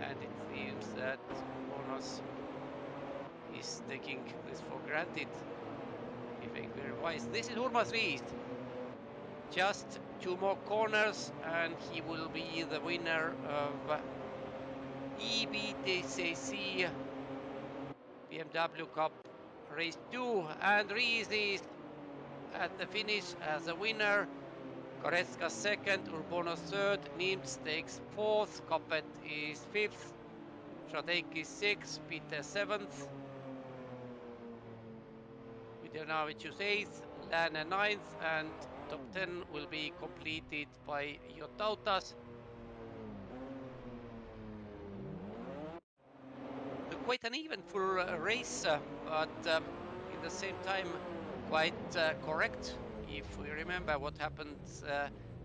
and it seems that Urbonas is taking this for granted. Being very wise. This is Urmas Rees. Just 2 more corners and he will be the winner of E-BaTCC BMW Cup Race 2, and Rees is at the finish as a winner. Karetskas 2nd, Urbonas 3rd, Nims takes 4th, Capet is 5th, Šateikis 6th, Peter 7th, Matiss 8th, Lane 9th, and top 10 will be completed by Mistautas. Quite an eventful race, but in the same time quite correct. If we remember what happened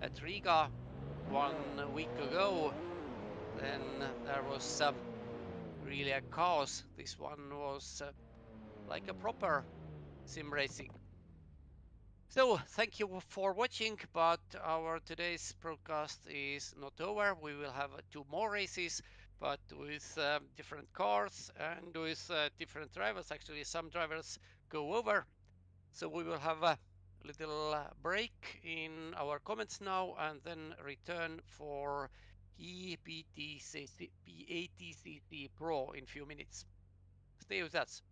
at Riga 1 week ago, then there was really a chaos. This one was like a proper sim racing. So thank you for watching, but our today's broadcast is not over. We will have 2 more races, but with different cars and with different drivers. Actually, some drivers go over. So we will have a little break in our comments now, and then return for E-BaTCC Pro in a few minutes. Stay with us.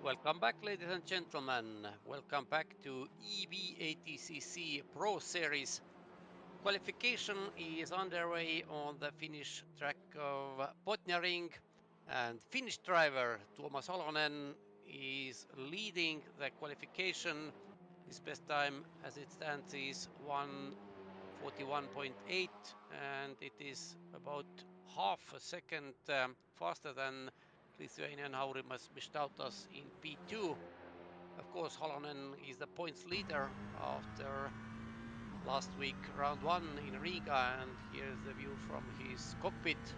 Welcome back, ladies and gentlemen. Welcome back to E-BaTCC Pro Series. Qualification is underway on the Finnish track of Botniaring, and Finnish driver Tuomas Holonen is leading the qualification. His best time as it stands is 1:41.8, and it is about half a second faster than Lithuanian Aurimas Mistautas in P2. Of course, Holonen is the points leader after last week round 1 in Riga, and here's the view from his cockpit.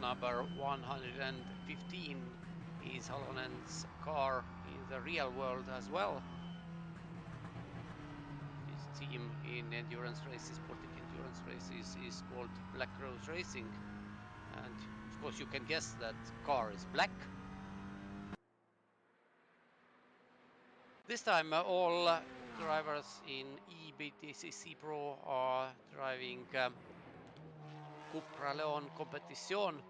Number 115 is Holonen's car in the real world as well. His team in endurance races, Baltic endurance races, is called Black Rose Racing, and of course you can guess that car is black. This time all drivers in E-BaTCC Pro are driving Cupra Leon Competition.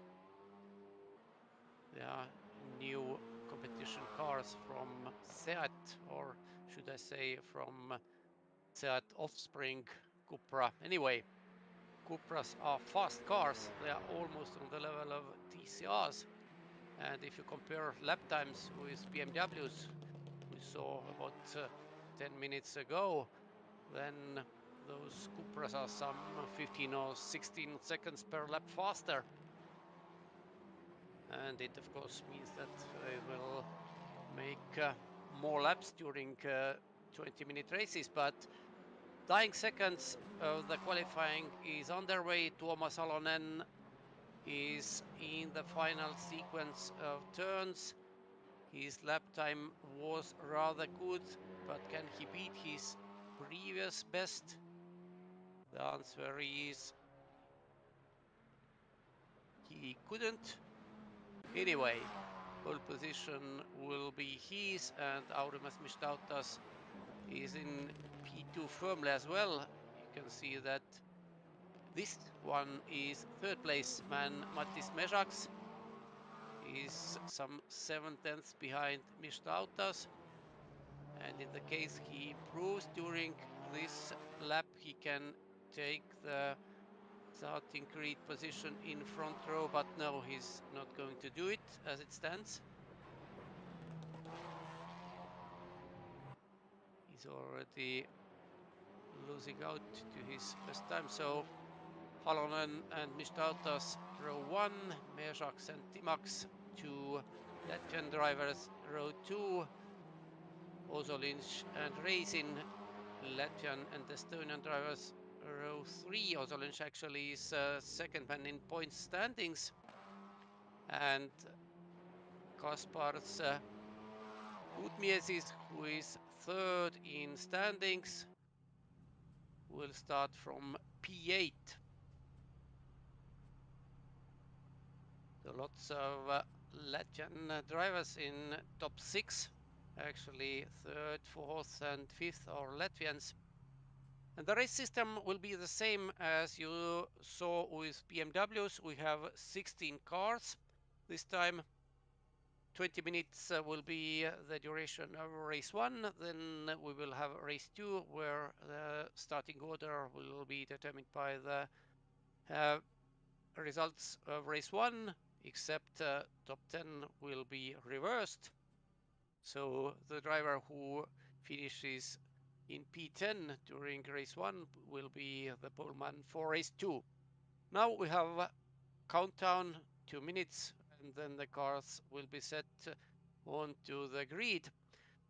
They are new competition cars from Seat, or should I say from Seat offspring Cupra. Anyway, Cupras are fast cars. They are almost on the level of TCRs. And if you compare lap times with BMWs, we saw about 10 minutes ago, then those Cupras are some 15 or 16 seconds per lap faster. And it of course means that they will make more laps during 20-minute races, but dying seconds of the qualifying is underway. Tuomas Holonen is in the final sequence of turns. His lap time was rather good, but can he beat his previous best? The answer is he couldn't. Anyway, pole position will be his, and Aurimas Mistautas is in P2 firmly as well. You can see that this one is third place man Matiss Mezaks. Is some 7/10 behind Mistautas, and in the case he improves during this lap, he can take the starting grid position in front row, but no, he's not going to do it as it stands. He's already losing out to his best time, so Holonen and Mistautas row 1, Mezaks and Timaks 2 Latvian drivers row 2, Ozoliņš and Reisin Latvian and Estonian drivers row 3. Ozoliņš actually is second man in points standings, and Kaspars Ruudmiesis, who is third in standings, will start from P8. So lots of Latvian drivers in top 6. Actually, third, fourth, and fifth are Latvians. And the race system will be the same as you saw with BMWs. We have 16 cars this time. 20 minutes will be the duration of race 1. Then we will have race 2, where the starting order will be determined by the results of race 1, except top 10 will be reversed. So the driver who finishes in P10 during race 1 will be the poleman for race 2. Now we have a countdown 2 minutes, and then the cars will be set onto the grid.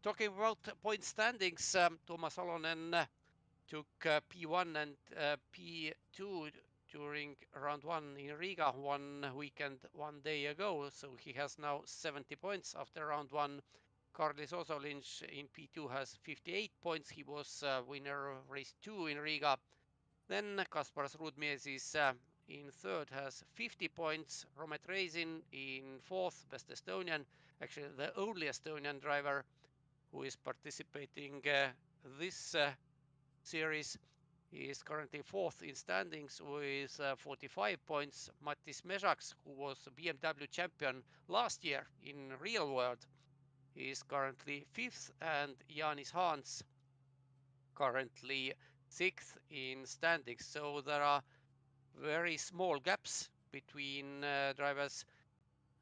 Talking about point standings, Tuomas Holonen took P1 and P2 during round 1 in Riga 1 weekend, 1 day ago, so he has now 70 points after round 1. Karlis Ozoliņš in P2 has 58 points. He was winner of race 2 in Riga. Then Kaspars Ruudmiesis in third has 50 points. Romet Reisin in fourth, best Estonian, actually the only Estonian driver who is participating this series. He is currently fourth in standings with 45 points. Matiss Mezaks, who was a BMW champion last year in real world, he is currently fifth, and Janis Hans currently sixth in standings. So there are very small gaps between drivers.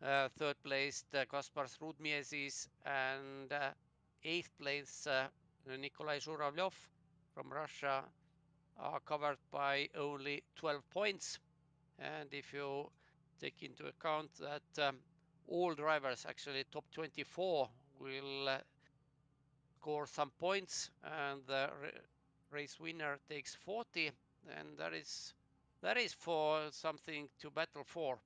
Third place, Kaspar Rudmiesis, and eighth place, Nikolai Zhuravlyov from Russia, are covered by only 12 points. And if you take into account that all drivers, actually top 24, will score some points and the race winner takes 40, then that is for something to battle for.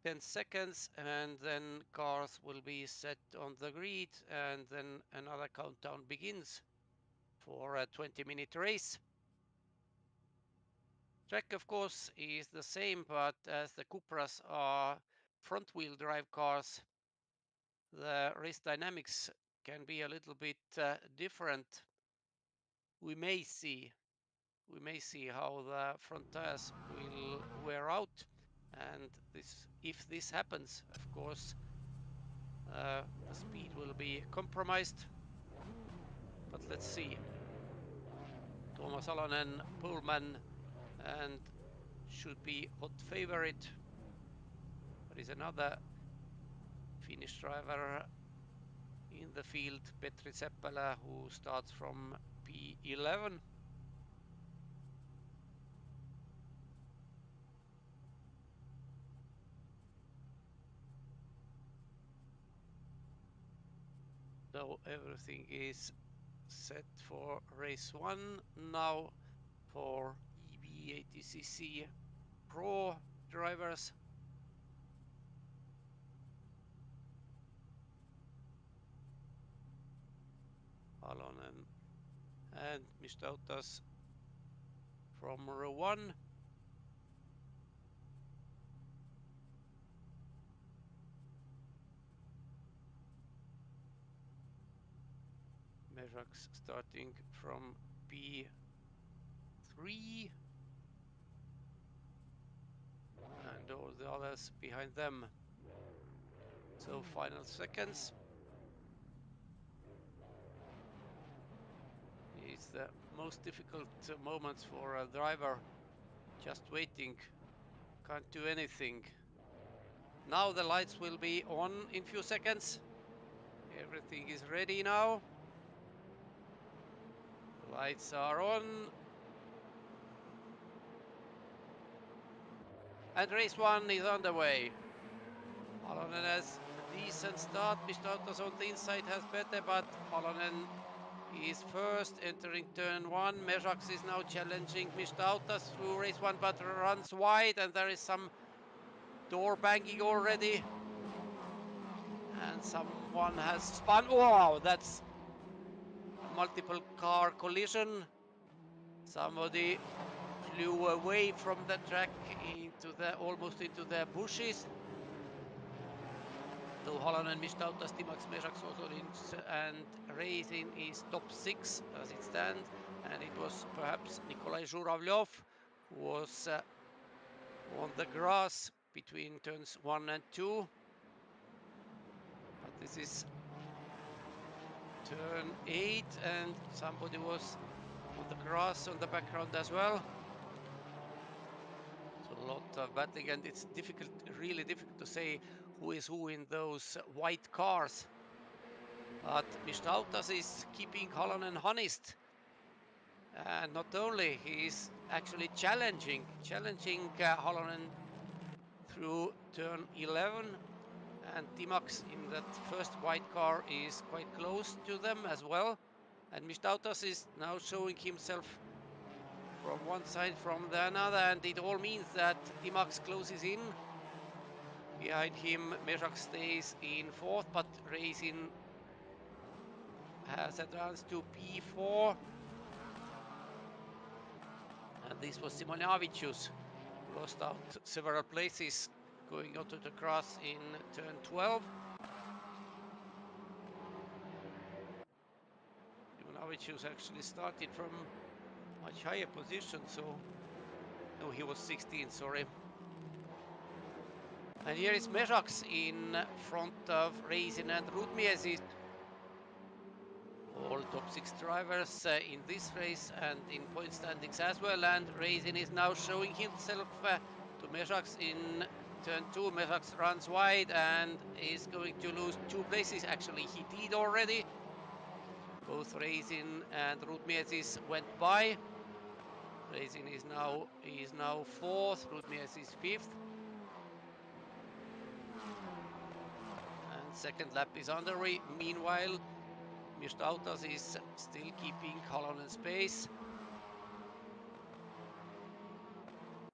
10 seconds and then cars will be set on the grid, and then another countdown begins for a 20-minute race. Track, of course, is the same, but as the Cupras are front-wheel drive cars, the race dynamics can be a little bit different. We may see how the front tires will wear out, and if this happens, of course, the speed will be compromised. But let's see. Tuomas Alonen, poleman, and should be hot favorite. There is another Finnish driver in the field, Petri Seppälä, who starts from P11. So everything is set for race 1 now for E-BaTCC Pro drivers. Alonen and Mistautas from row 1. Mezaks starting from P3, and all the others behind them. So final seconds is the most difficult moments for a driver. Just waiting, can't do anything. Now the lights will be on in few seconds. Everything is ready now. The lights are on. And race 1 is underway. Alonen has a decent start. Mistautas on the inside has better, but Alonen is first entering turn 1. Mezaks is now challenging Mistautas through race 1, but runs wide, and there is some door banging already. And someone has spun. Wow, that's multiple car collision. Somebody flew away from the track almost into the bushes. So Holland and Mistautas, Matiss Mezaks also and racing is top 6 as it stands, and it was perhaps Nikolai Zhuravlyov who was on the grass between turns 1 and 2. But this is turn 8, and somebody was on the grass on the background as well. So a lot of battling, and it's really difficult to say who is who in those white cars. But Mistautas is keeping Halonen honest. And not only, he is actually challenging Halonen through turn 11. And Timax in that first white car is quite close to them as well. And Mistautas is now showing himself from one side, from the another, and it all means that Timax closes in. Behind him, Mezaks stays in 4th, but racing has advanced to P4. And this was Simonavicius, who lost out several places going onto the grass in turn 12. Simonavicius actually started from much higher position, so no, he was 16, sorry. And here is Mezaks in front of Reisin and Mezaks. All top 6 drivers in this race and in point standings as well. And Reisin is now showing himself to Mezaks in turn 2. Mezaks runs wide and is going to lose 2 places. Actually, he did already. Both Reisin and Mezaks went by. Reisin is now 4th, Mezaks is 5th. And second lap is underway. Meanwhile, Mistautas is still keeping Halonen's pace.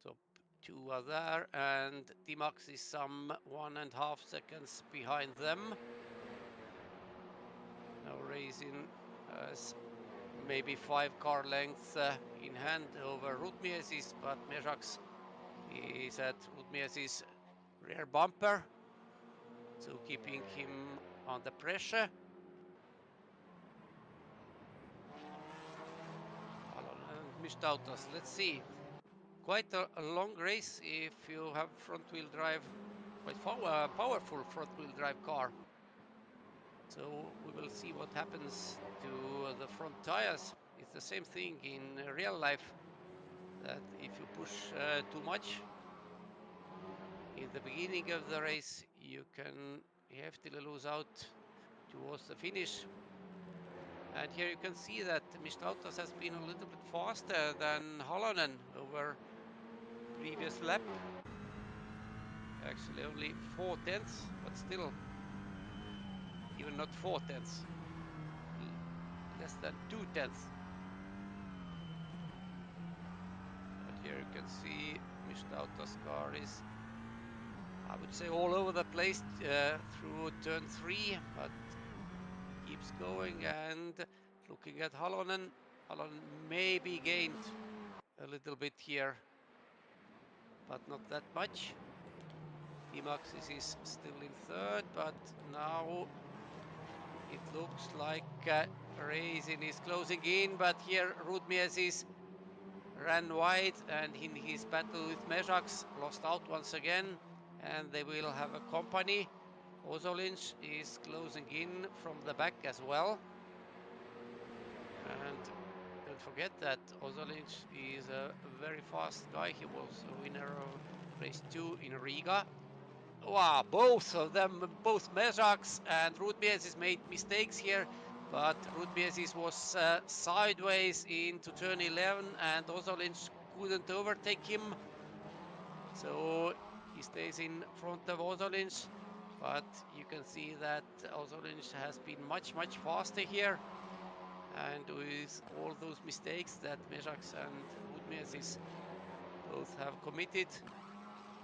Top 2 are there, and Timax is some 1.5 seconds behind them. Now Reisin has maybe 5 car lengths in hand over Mezaks, but Mezaks is at Mezaks' rear bumper, so keeping him under pressure. Mistautas, let's see. Quite a long race if you have front-wheel drive, quite powerful front-wheel drive car. So we will see what happens to the front tires. It's the same thing in real life, that if you push too much in the beginning of the race, you can heftily lose out towards the finish. And here you can see that Mistautas has been a little bit faster than Halonen over previous lap. Actually only 4/10, but still, even not 4/10, less than 2/10. But here you can see Mistautas' car is, I would say, all over the place through turn 3, but keeps going. And looking at Halonen, Halonen maybe gained a little bit here, but not that much. Timax is still in 3rd, but now it looks like Reisin is closing in, but here Mezaks ran wide and in his battle with Mezaks lost out once again, and they will have a company. Ozolins is closing in from the back as well. And don't forget that Ozolins is a very fast guy. He was a winner of race 2 in Riga. Wow, both of them, both Mezaks and Mezaks made mistakes here, but Mezaks was sideways into turn 11 and Ozolins couldn't overtake him. So he stays in front of Ozolins, but you can see that Ozolins has been much faster here. And with all those mistakes that Mezaks and Mezaks both have committed,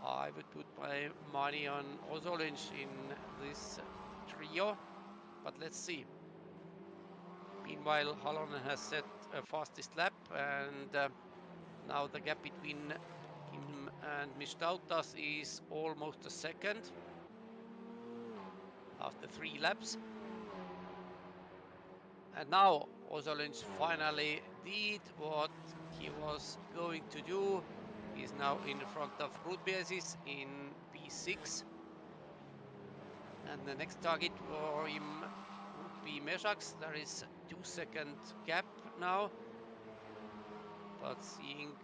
I would put my money on Ozolins in this trio, but let's see. Meanwhile, Halonen has set a fastest lap, and now the gap between him and Mistautas is almost a second after 3 laps. And now Ozolins finally did what he was going to do. He's now in front of Mezaks in P6. And the next target for him would be Mezaks. There is 2-second gap now. But seeing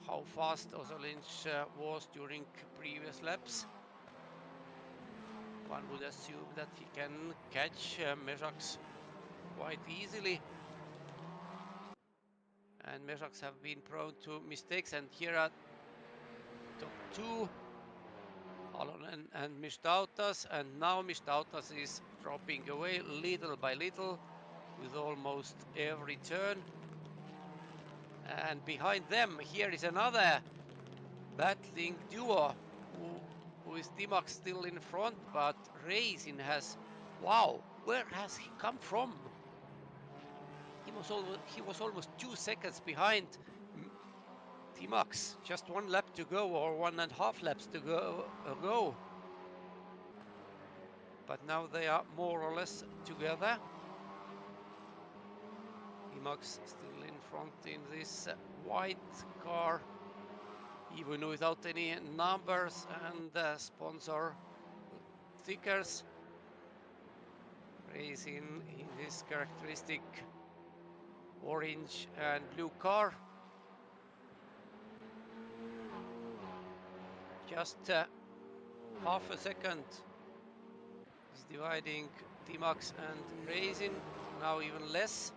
how fast Ozolins was during previous laps, one would assume that he can catch Mezaks quite easily. And Mezaks have been prone to mistakes, and here are top 2, Halonen and Mistautas, and now Mistautas is dropping away little by little with almost every turn. And behind them, here is another battling duo who is Timax still in front, but Reisin has, wow, where has he come from? He was almost 2 seconds behind Timax, just 1 lap to go, or 1.5 laps to go. But now they are more or less together T-Max still in front in this white car, even without any numbers and sponsor stickers. Racing in this characteristic orange and blue car. Just half a second is dividing T-Max and Racing, now even less.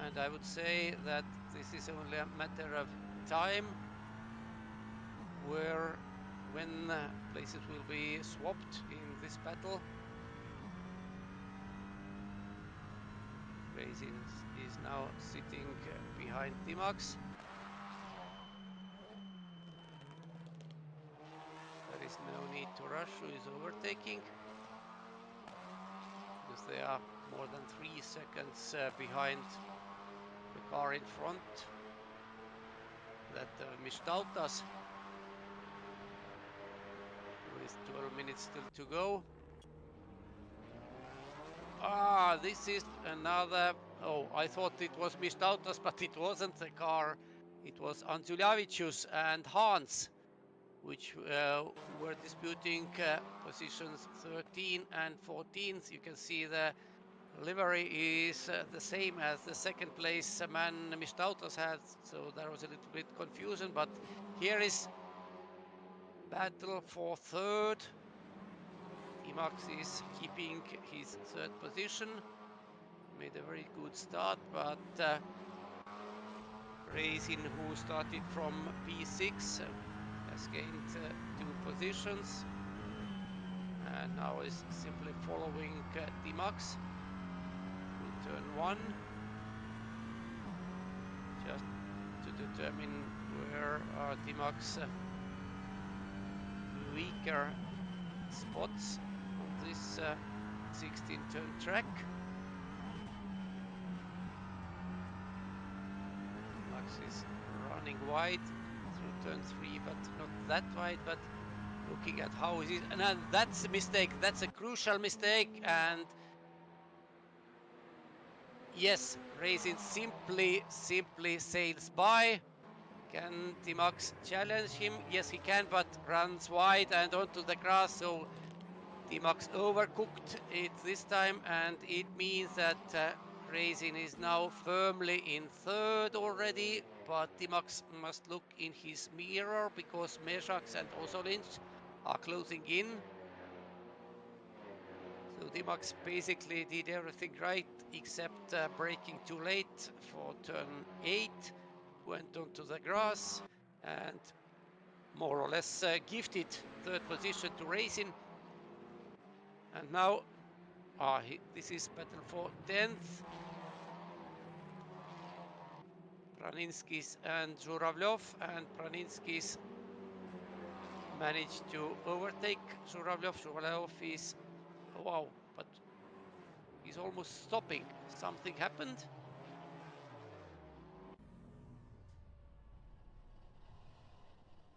And I would say that this is only a matter of time when places will be swapped in this battle. Racing is now sitting behind T-Max. There is no need to rush who is overtaking, because they are more than 3 seconds behind the car in front, that Mistautas, with 12 minutes still to go. Ah, this is another... Oh, I thought it was Mistautas, but it wasn't the car. It was Mezaks and Hans, which were disputing positions 13 and 14. You can see the livery is the same as the second place man Mistautas had, so there was a little bit confusion, but here is battle for third. T-Max is keeping his third position. Made a very good start, but Racing, who started from P6, has gained 2 positions and now is simply following T-Max through turn 1, just to determine where are T-Max weaker spots on this 16-turn track. T-Max is running wide through turn 3, but not that wide, but looking at how it is, and that's a mistake. That's a crucial mistake, and yes, Racing simply sails by. Can T-Max challenge him? Yes, he can, but runs wide and onto the grass, so T-Max overcooked it this time, and it means that Racing is now firmly in third already, but T-Max must look in his mirror because Mezaks and Osolinch are closing in. So T-Max basically did everything right except braking too late for turn 8, went onto the grass and more or less gifted third position to Racing. And now this is battle for 10th. Praninskis and Zhuravlev, and Praninskis managed to overtake Zhuravlev. Zhuravlev is, wow, but he's almost stopping. Something happened.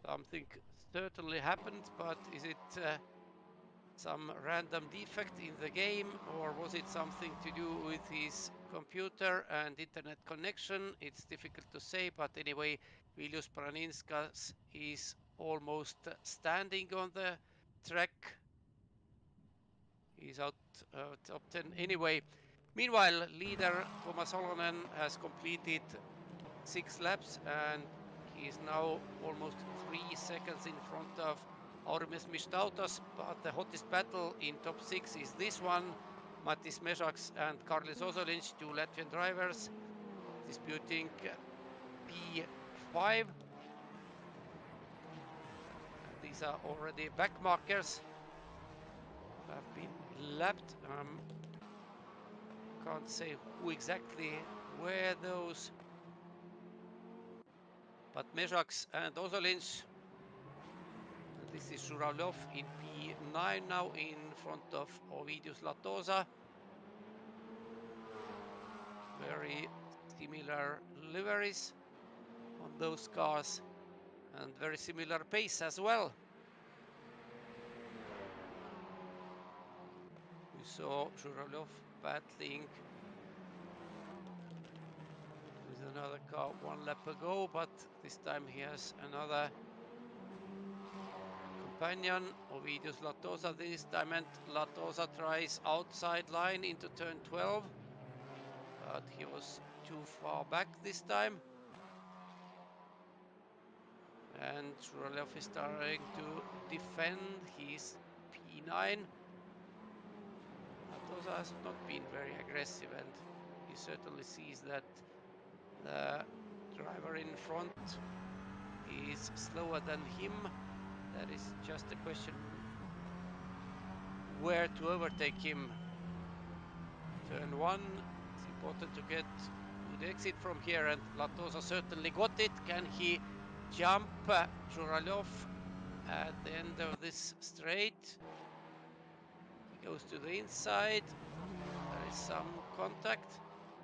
Something certainly happened, but is it some random defect in the game, or was it something to do with his computer and internet connection? It's difficult to say, but anyway, Vilius Praninskas is almost standing on the track. He's out top 10 anyway. Meanwhile, leader Thomas Holonen has completed 6 laps, and he is now almost 3 seconds in front of Aurimas Mistautas, but the hottest battle in top 6 is this one. Matiss Mezaks and Karlis Osolinch, 2 Latvian drivers, disputing P5. These are already back markers that have been lapped. Can't say who exactly were those, but Mezaks and Osolinch. This is Zhuravlev in P9 now in front of Ovidius Latosa. Very similar liveries on those cars and very similar pace as well. We saw Zhuravlev battling another car 1 lap ago, but this time he has another companion, Ovidius Latosa this time, and Latosa tries outside line into turn 12, but he was too far back this time. And Zhuravlev is starting to defend his P9. Latosa has not been very aggressive, and he certainly sees that the driver in front is slower than him. That is just a question where to overtake him. Turn 1, it's important to get good exit from here, and Latosa certainly got it. Can he jump Zhuravlev at the end of this straight? He goes to the inside. There is some contact,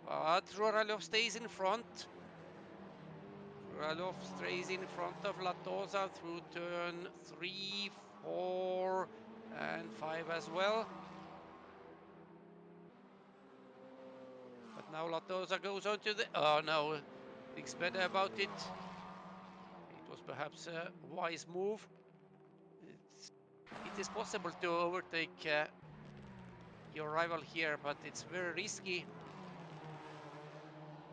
but Zhuravlev stays in front. Zhuravlev stays in front of Latosa through turn 3, 4, and 5 as well. But now Latosa goes on to the... Oh no, thinks better about it. It was perhaps a wise move. It is possible to overtake your rival here, but it's very risky.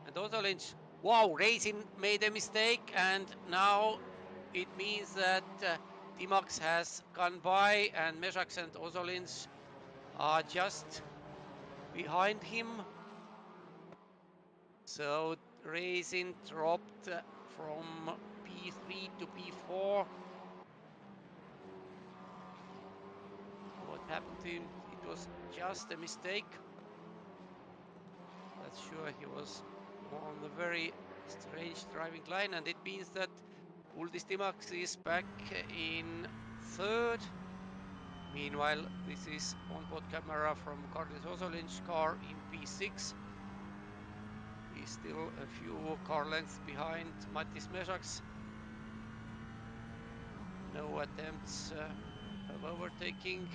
And Ozolins, wow, Racing made a mistake, and now it means that Timax has gone by, and Mezaks and Ozolins are just behind him. So Racing dropped from P3 to P4. What happened to him? It was just a mistake. That's sure, he was on the very strange driving line, and it means that Uldis Timax is back in third. Meanwhile, this is onboard camera from Karlis Ozolin's car in P6. He's still a few car lengths behind Matiss Mezaks. No attempts of overtaking.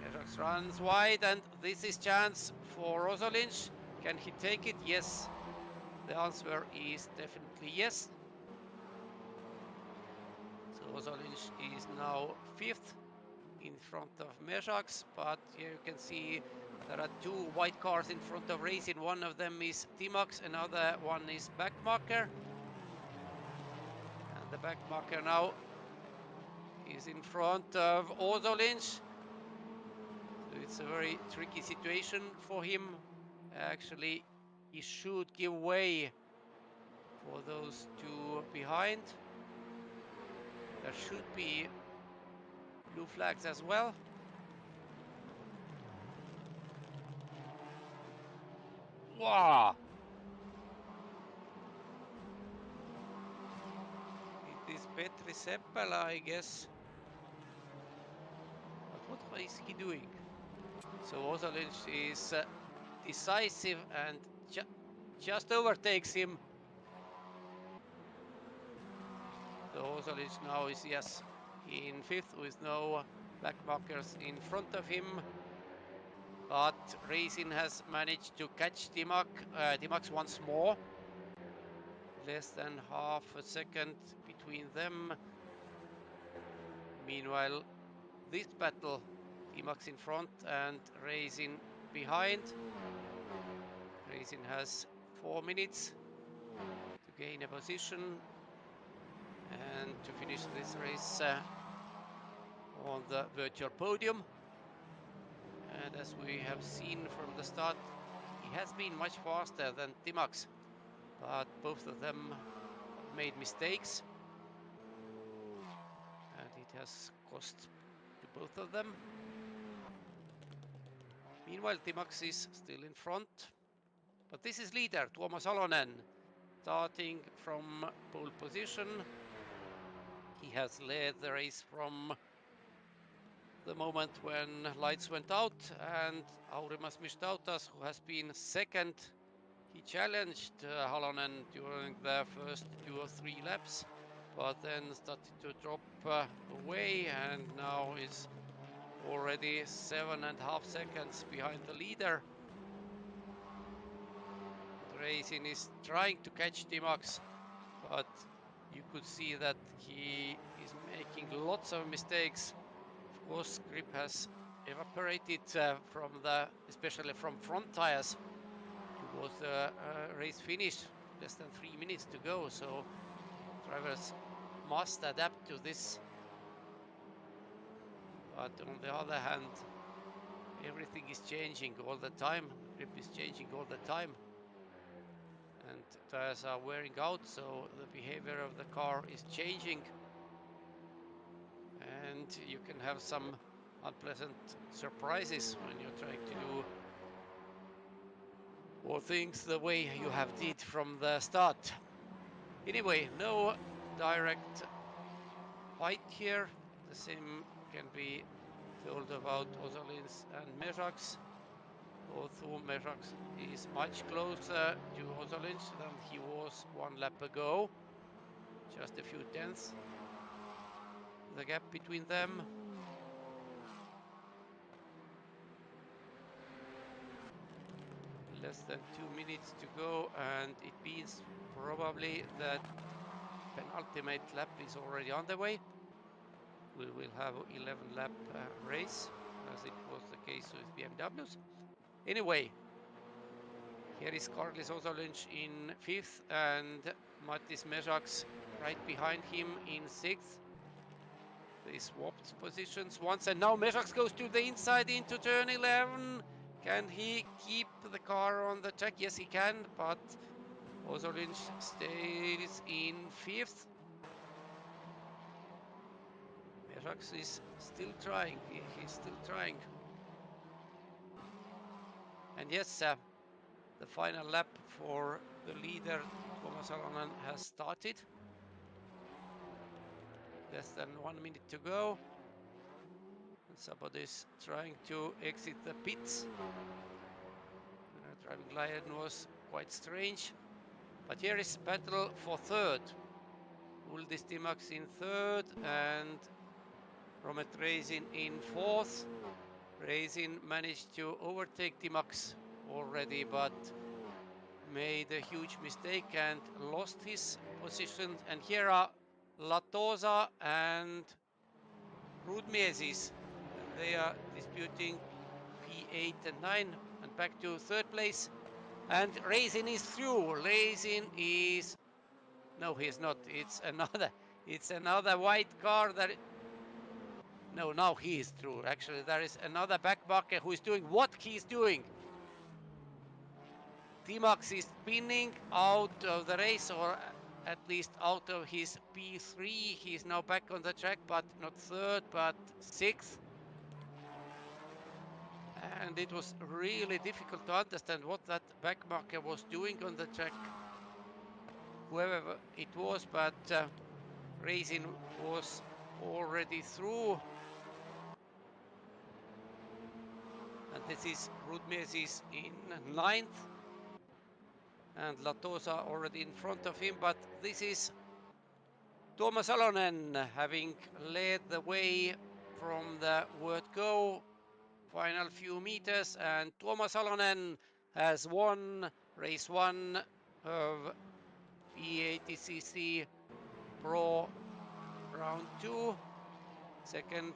Mezaks runs wide, and this is chance for Ozolins. Can he take it? Yes. The answer is definitely yes. So Ozolins is now fifth in front of Mezaks, but here you can see there are two white cars in front of Racing. One of them is Timax, another one is backmarker. And the backmarker now is in front of Ozolins. So it's a very tricky situation for him. Actually, he should give way for those two behind. There should be blue flags as well. Wow! It is Petri Seppälä, I guess. But what is he doing? So Ozolins is decisive and just overtakes him. So Ozolins now is, yes, in fifth with no black markers in front of him. But Racing has managed to catch Timax once more. Less than half a second between them. Meanwhile, this battle, Timax in front and Racing behind. Racing has 4 minutes to gain a position and to finish this race on the virtual podium. And as we have seen from the start, he has been much faster than Timax, but both of them have made mistakes, and it has cost to both of them. Meanwhile, Timax is still in front, but this is leader Tuomas Alonen, starting from pole position. He has led the race from the moment when lights went out, and Aurimas Mistautas, who has been second, he challenged Halonen during the first 2 or 3 laps, but then started to drop away, and now is already 7.5 seconds behind the leader. Racing is trying to catch T-Max, but you could see that he is making lots of mistakes. Of course, grip has evaporated especially from front tires towards the race finish. Less than 3 minutes to go, so drivers must adapt to this. But on the other hand, everything is changing all the time. Grip is changing all the time. And tires are wearing out, so the behavior of the car is changing. And you can have some unpleasant surprises when you're trying to do all things the way you have did from the start. Anyway, no direct fight here. The same can be told about Ozolins and Mezaks. Although Mezaks is much closer to Ozolins than he was 1 lap ago. Just a few tenths the gap between them. Less than 2 minutes to go, and it means probably that penultimate lap is already on the way. We will have 11 lap race, as it was the case with BMWs. Anyway, here is Karlis Ozolins in 5th and Matiss Mezaks right behind him in 6th. They swapped positions once, and now Mezaks goes to the inside into turn 11. Can he keep the car on the track? Yes, he can, but Ozolins stays in 5th. Mezaks is still trying. He's still trying. And yes, the final lap for the leader, Tuomas Salonen, has started. Less than 1 minute to go. And somebody's trying to exit the pits. Driving line was quite strange. But here is battle for 3rd. Uldis T-Max in 3rd and Romet Racing in 4th. Racing managed to overtake T-Max already, but made a huge mistake and lost his position. And here are Latosa and Rudmiesis. They are disputing P8 and 9 and back to 3rd place. And Racing is through. Racing is... No, he's not. It's another white car that... No, now he is through. Actually, there is another backmarker who is doing what he's doing. T-Max is spinning out of the race, or at least out of his P3. He's now back on the track, but not 3rd, but 6th. And it was really difficult to understand what that backmarker was doing on the track. Whoever it was, but Racing was already through. And this is Rudmiesis in 9th. And Latosa already in front of him, but this is Tuomas Salonen having led the way from the word go final few meters, and Tuomas Salonen has won race 1 of E-BaTCC Pro round 2. Second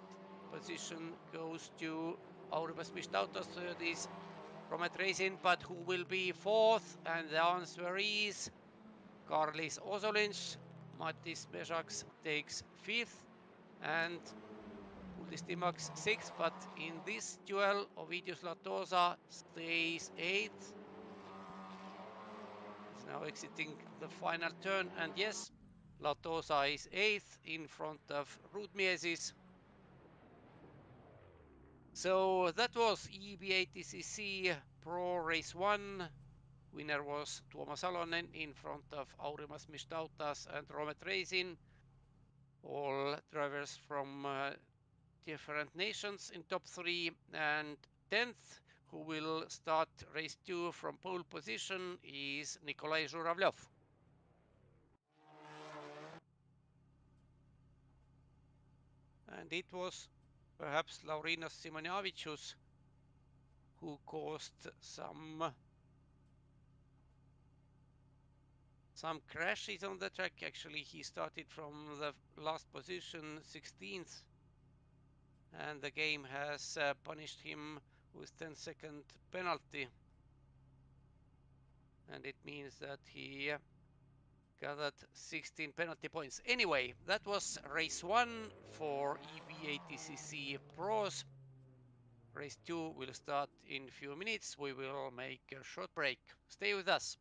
position goes to Aurimas Mistautas. Third is Romet Racing, but who will be 4th? And the answer is Karlis Ozolins. Matiss Mezaks takes 5th and Uldis T-Max 6th, but in this duel, Ovidius Latosa stays 8th. He's now exiting the final turn, and yes, Latosa is 8th in front of Rudmiesis. So that was E-BaTCC Pro Race 1. Winner was Tuomas Salonen in front of Aurimas Mistautas and Romet Racing. All drivers from different nations in top 3, and 10th, who will start race 2 from pole position, is Nikolai Zhuravlev. And it was perhaps Laurynas Simonavicius who caused some some crashes on the track. Actually, he started from the last position, 16th, and the game has punished him with 10-second penalty. And it means that he gathered 16 penalty points. Anyway, that was race 1 for E-BaTCC Pros. Race 2 will start in a few minutes. We will make a short break. Stay with us.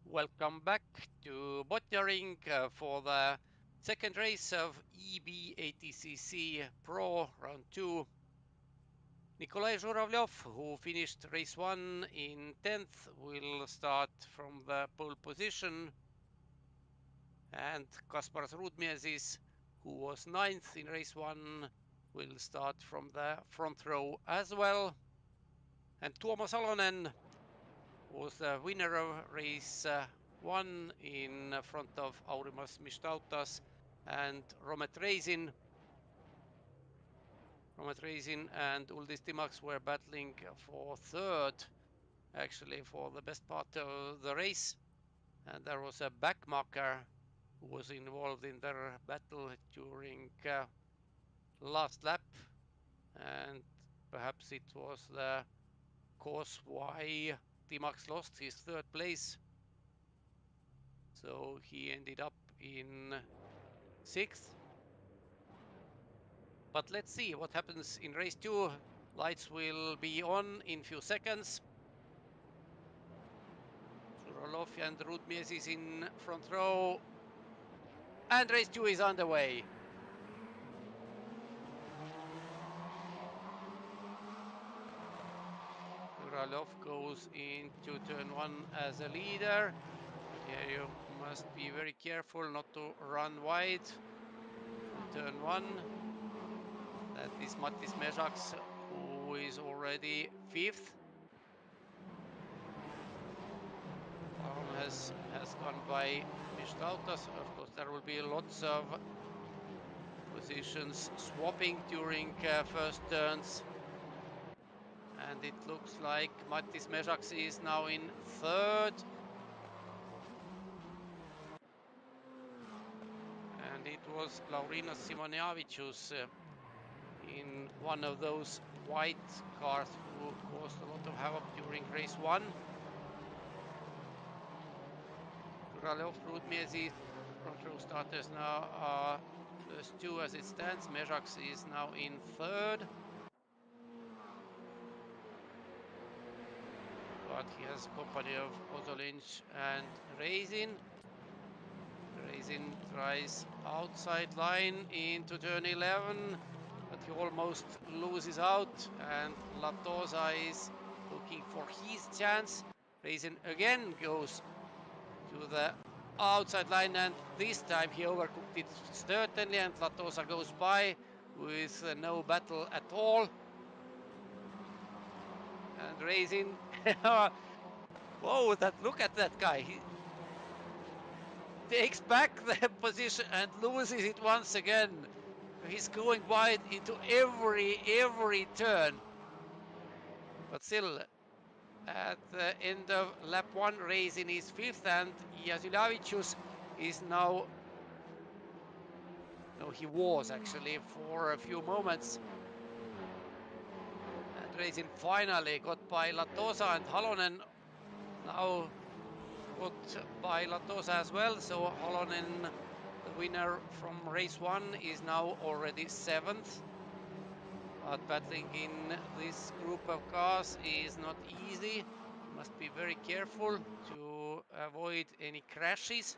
Welcome back to Botniaring for the second race of E-BaTCC Pro Round 2. Nikolai Zhuravlev, who finished race 1 in 10th, will start from the pole position. And Kaspars Rudmiesis, who was 9th in race 1, will start from the front row as well. And Tuomo Salonen was the winner of race 1 in front of Aurimas Mistautas and Romet Reisin. Romet Reisin and Uldis Timaks were battling for third, actually, for the best part of the race. And there was a backmarker who was involved in their battle during last lap. And perhaps it was the cause why Timaks lost his third place. So he ended up in 6th. But let's see what happens in race 2. Lights will be on in few seconds. Zhuravlev and Rudmiesis in front row. And race 2 is underway. Zhuravlev goes into turn 1 as a leader. Here you must be very careful not to run wide. Turn 1. That is Matiss Mezaks, who is already 5th. Has gone by Mistautas. Of course, there will be lots of positions swapping during first turns. And it looks like Matiss Mezaks is now in 3rd. And it was Laurynas Simonavicius in one of those white cars who caused a lot of havoc during race 1. Žuraļov, Mezaks, front row starters now are first 2 as it stands. Mezaks is now in 3rd. But he has company of Ozolins and Reisin. Reisin tries outside line into turn 11, but he almost loses out, and Latosa is looking for his chance. Reisin again goes to the outside line, and this time he overcooked it certainly, and Latosa goes by with no battle at all. And Reisin, whoa, look at that guy. He takes back the position and loses it once again. He's going wide into every turn. But still, at the end of lap 1, Reisin is 5th, and Jasinavicius is now... No, he was actually for a few moments. And Reisin finally got by Latosa, and Halonen now got by Latosa as well. So Halonen, the winner from race 1, is now already 7th. But battling in this group of cars is not easy. You must be very careful to avoid any crashes.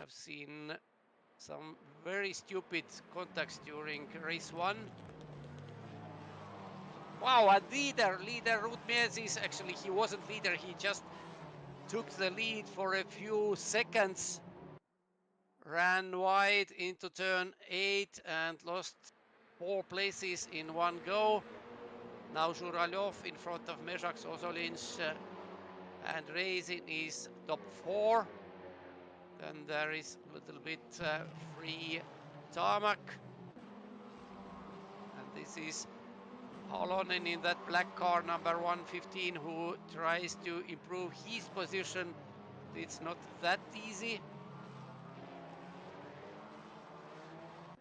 I've seen some very stupid contacts during race 1. Wow, and leader Mezaks, actually he wasn't leader, he just took the lead for a few seconds. Ran wide into turn 8 and lost 4 places in one go. Now Žuraļov in front of Mezaks, Ozolins and Reisin is top 4. Then there is a little bit free tarmac. And this is Halonen in that black car, number 115, who tries to improve his position. It's not that easy.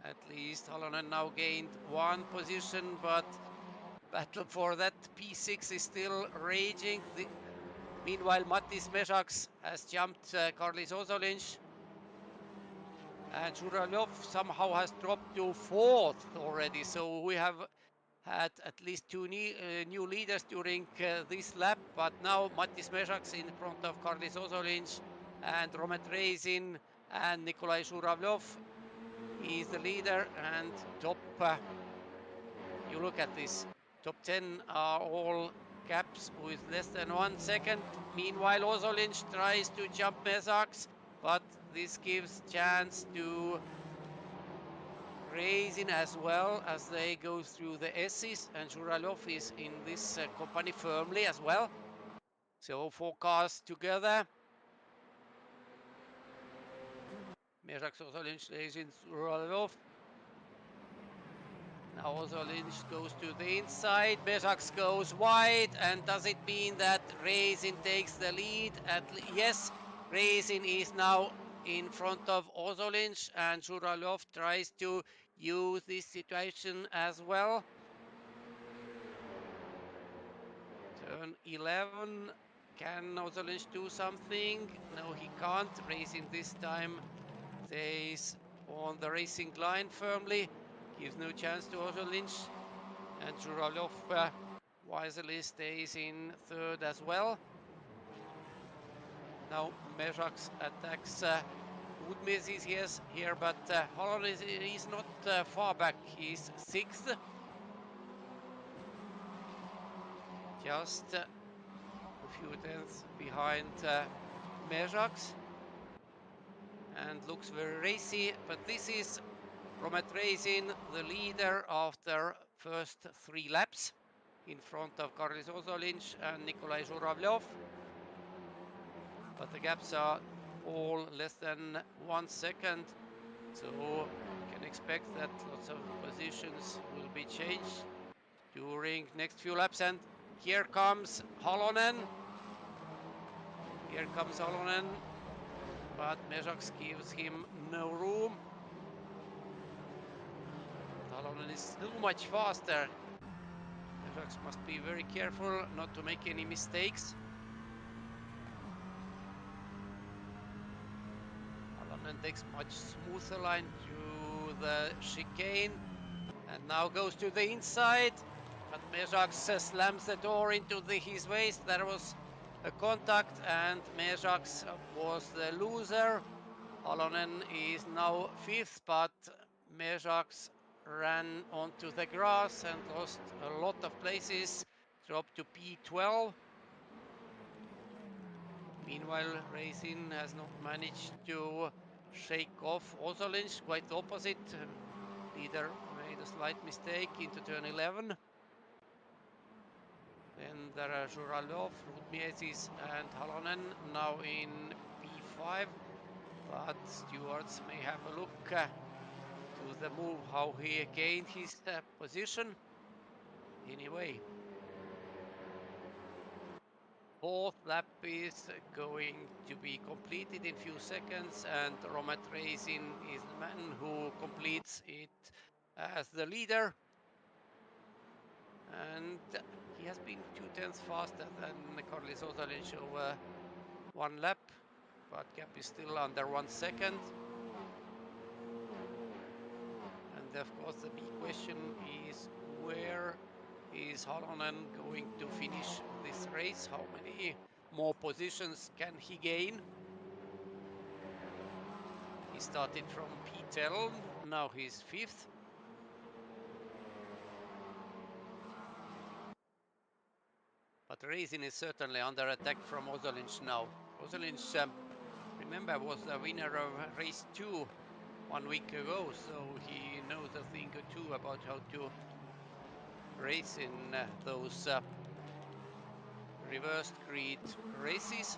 At least Halonen now gained 1 position, but battle for that P6 is still raging. Meanwhile, Matiss Mezaks has jumped Karlis Ozolins. And Žuraļov somehow has dropped to 4th already. So we have had at least 2 new leaders during this lap. But now Matiss Mezaks in front of Karlis Ozolins and Romet Reisin and Nikolai Žuraļov. He is the leader, and top... you look at this. Top 10 are all gaps with less than 1 second. Meanwhile, Ozolins tries to jump Mezaks, but this gives chance to Reisin as well as they go through the S's, and Žuraļov is in this company firmly as well. So 4 cars together. Mezaks, Ozolins, Reisin, Žuraļov. Now Ozolins goes to the inside, Mezaks goes wide, and does it mean that Reisin takes the lead? Yes, Reisin is now in front of Ozolins, and Žuraļov tries to use this situation as well. Turn 11, can Ozolins do something? No, he can't. Reisin this time stays on the racing line firmly. Gives no chance to Ozolins, and Žuraļov wisely stays in 3rd as well. Now Mezaks attacks Mezaks here, but Halonen is not far back. He's 6th, just a few tenths behind Mezaks, and looks very racy. But this is Romet Racing, the leader after first 3 laps, in front of Karlis Ozolinš and Nikolai Žuravlov. But the gaps are all less than 1 second, so we can expect that lots of positions will be changed during next few laps. And here comes Halonen. Here comes Halonen, but Mezaks gives him no room. Halonen is so much faster. Mezaks must be very careful not to make any mistakes. Halonen takes much smoother line to the chicane and now goes to the inside. But Mezaks slams the door into his waist. There was a contact and Mezaks was the loser. Halonen is now 5th, but Mezaks ran onto the grass and lost a lot of places, dropped to P12. Meanwhile, Racing has not managed to shake off Ozolinš, quite the opposite. Leader made a slight mistake into turn 11. Then there are Žuravlov, Rudmiezis and Halonen now in P5. But stewards may have a look to the move, how he gained his position. Anyway, 4th lap is going to be completed in few seconds, and Romet Racing is the man who completes it as the leader. And he has been 2/10 faster than Karlis Ozolinš over 1 lap, but gap is still under 1 second. And of course the big question is, where is Halonen going to finish this race? How many more positions can he gain? He started from P10, now he's 5th. But Racing is certainly under attack from Ozolinš now. Ozolinš, remember, was the winner of race 2 1 week ago, so he knows a thing or two about how to race in those reversed grid races.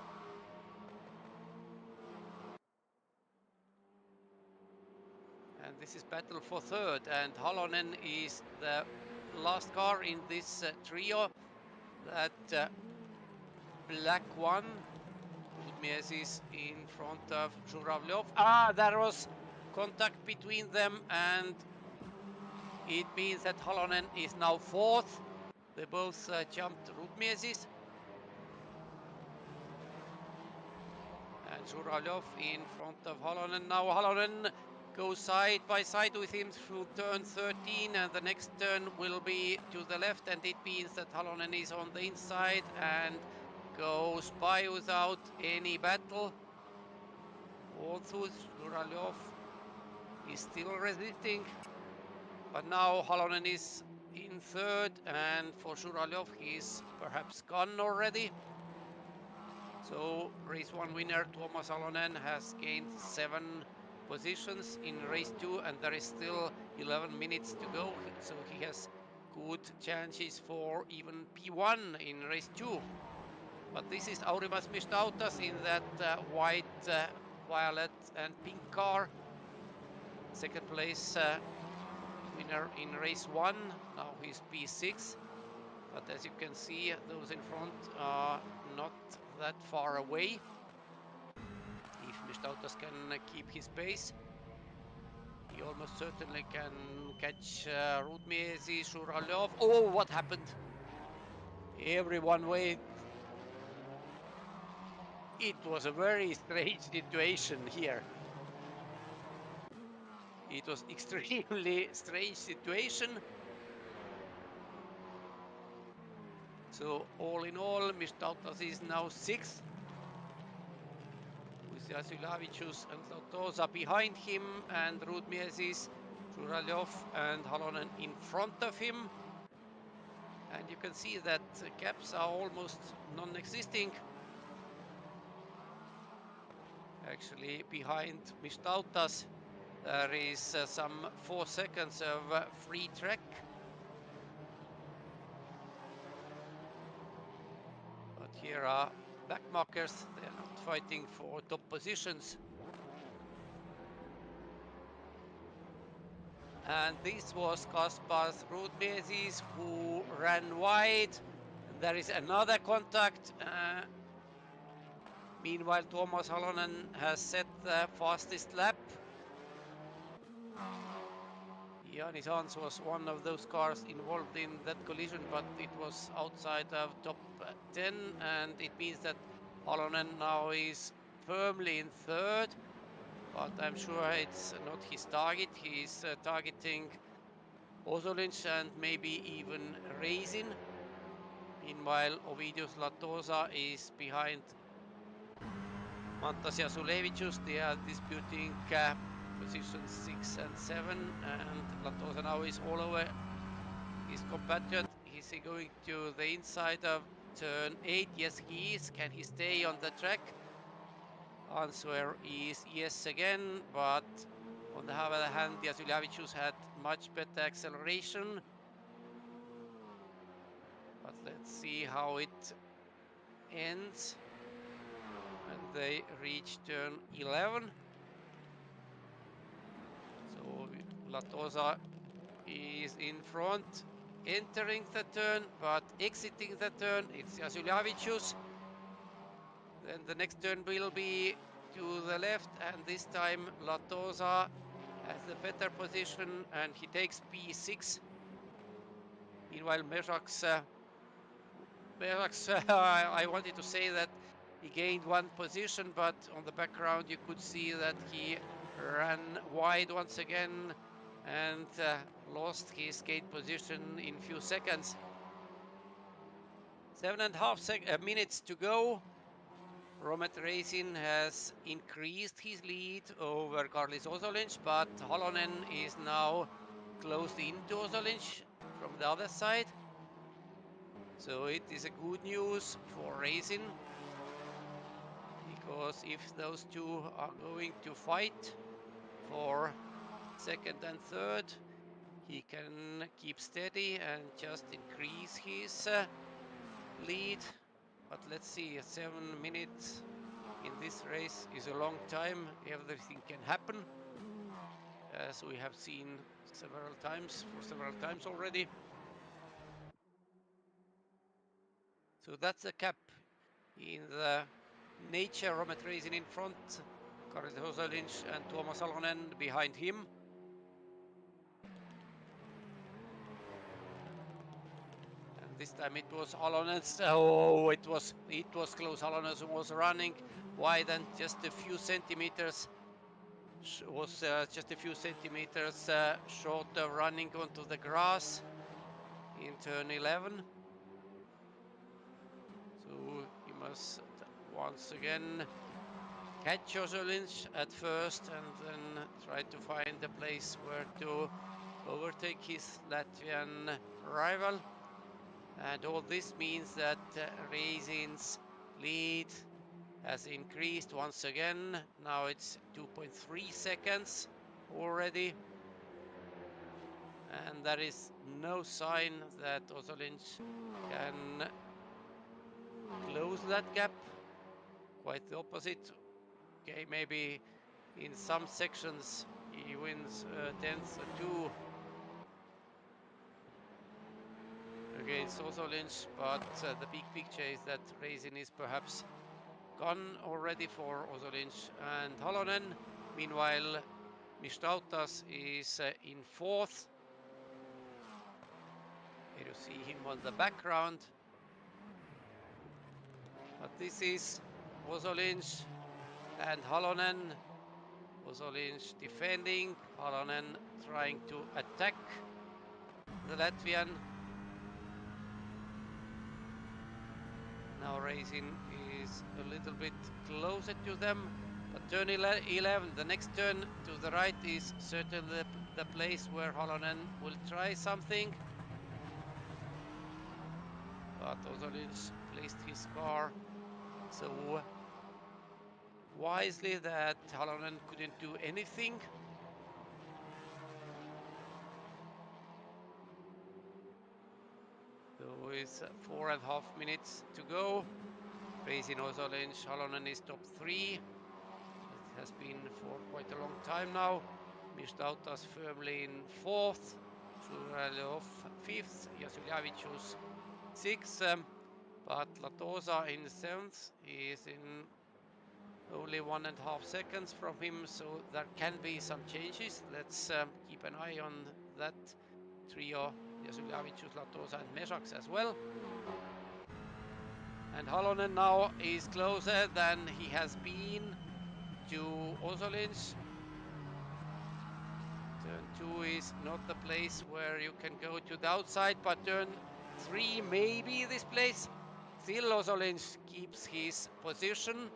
And this is battle for 3rd, and Halonen is the last car in this trio. That black one. Rudmiezis in front of Žuravlov. There was contact between them, and it means that Halonen is now 4th. They both jumped Rudmiezis. And Žuravlov in front of Halonen. Now Halonen goes side by side with him through turn 13, and the next turn will be to the left, and it means that Halonen is on the inside and goes by without any battle. Although Žuravlov is still resisting, but now Halonen is in 3rd, and for Žuravlov he's perhaps gone already. So race 1 winner Tuomas Halonen has gained 7 positions in race 2, and there is still 11 minutes to go, so he has good chances for even P1 in race 2. But this is Aurimas Mistautas in that white, violet and pink car. 2nd place winner in race 1, now he's P6. But as you can see, those in front are not that far away. If Mistautas can keep his pace, he almost certainly can catch Rudmiezis, Žuravlov. Oh, what happened? Everyone wait. It was a very strange situation here. It was extremely strange situation. So all in all, Mistautas is now 6th. With Simonavicius and Lautosa behind him, and Rudmiezis, Žuravlov and Halonen in front of him. And you can see that gaps are almost non-existing. Actually behind Mistautas, There is some 4 seconds of free track. But here are backmarkers. They are not fighting for top positions. And this was Kaspars Rudmiesis who ran wide. There is another contact. Meanwhile, Tuomas Halonen has set the fastest lap. Janis Hans was one of those cars involved in that collision, but it was outside of top 10, and it means that Halonen now is firmly in third, but I'm sure it's not his target. He's targeting Ozolins and maybe even Raisin. Meanwhile, Ovidius Latosa is behind Matiss Mezaks. They are disputing positions 6 and 7, and Latosa now is all over his compatriot. Is he going to the inside of turn 8? Yes, he is. Can he stay on the track? Answer is yes again, but on the other hand, Mezaks had much better acceleration. But let's see how it ends. And they reach turn 11. So Latosa is in front, entering the turn, but exiting the turn, it's Mezaks. Then the next turn will be to the left, and this time Latosa has the better position, and he takes P6. Meanwhile, Mezaks, I wanted to say that he gained one position, but on the background you could see that he ran wide once again and lost his gate position in few seconds. 7.5 minutes to go. Romet Racing has increased his lead over Karlis Ozolins, but Halonen is now closed into Ozolins from the other side. So it is a good news for Racing, because if those two are going to fight for second and third, he can keep steady and just increase his lead. But let's see, 7 minutes in this race is a long time. Everything can happen, as we have seen several times already. So that's a cap in the nature. Romet Racing in front, Karlis Ozolins and Tuomas Halonen behind him. And this time it was Halonen's. Oh, it was close. Halonen was running wide and just a few centimeters. Was just a few centimeters short of running onto the grass in turn 11. So you must once again catch Ozolins at first and then try to find a place where to overtake his Latvian rival. And all this means that Racing's lead has increased once again. Now it's 2.3 seconds already. And there is no sign that Ozolins can close that gap. Quite the opposite. Okay, maybe in some sections he wins tenths or two against Ozolins, but the big picture is that Racing is perhaps gone already for Ozolins and Halonen. Meanwhile, Mistautas is in fourth. Here you see him on the background. But this is Ozolins and Halonen. Ozolins defending, Halonen trying to attack the Latvian. Now Racing is a little bit closer to them, but turn 11, the next turn to the right is certainly the place where Halonen will try something. But Ozolins placed his car so wisely that Halonen couldn't do anything. with 4.5 minutes to go. Racing Ozolinj, Halonen is top 3. It has been for quite a long time now. Mistautas firmly in 4th. Zviedris 5th. Zviedris 6th. But Latosa in 7th. He is in only 1.5 seconds from him, so there can be some changes. Let's keep an eye on that trio. Zviedris, Latosa and Mezaks as well. And Halonen now is closer than he has been to Ozolinj. Turn 2 is not the place where you can go to the outside, but turn 3 maybe this place. Still Ozolinj keeps his position.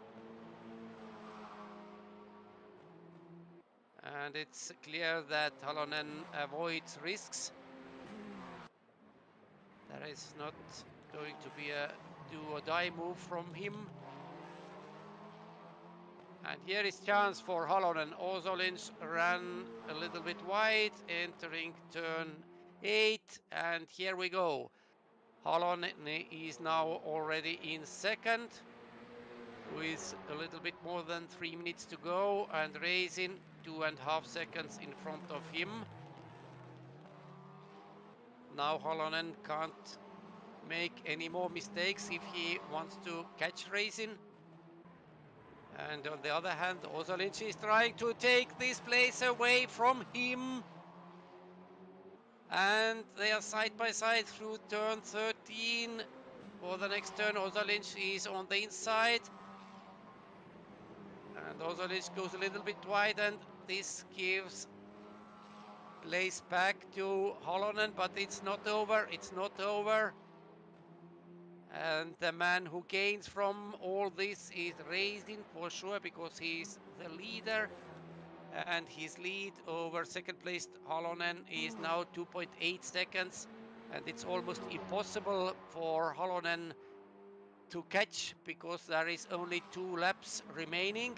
And it's clear that Halonen avoids risks. There is not going to be a do or die move from him. And here is chance for Halonen. Ozolinj ran a little bit wide, entering turn 8, and here we go. Halonen is now already in 2nd, with a little bit more than 3 minutes to go, and racing 2.5 seconds in front of him. Now Halonen can't make any more mistakes if he wants to catch racing. And on the other hand, Ozolinj is trying to take this place away from him. And they are side by side through turn 13. For the next turn, Ozolinj is on the inside. And Ozolinj goes a little bit wide, and this gives place back to Halonen, but it's not over. It's not over. And the man who gains from all this is racing for sure, because he's the leader. And his lead over second placed Halonen is now 2.8 seconds. And it's almost impossible for Halonen to catch, because there is only 2 laps remaining.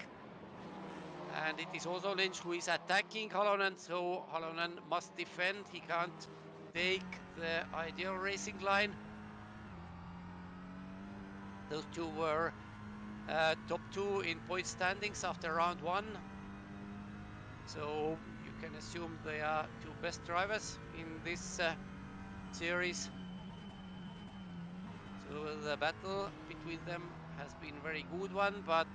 And it is Ozolinj who is attacking Halonen, so Halonen must defend. He can't take the ideal racing line. Those two were top 2 in point standings after round 1. So you can assume they are 2 best drivers in this series. So the battle between them has been a very good one, but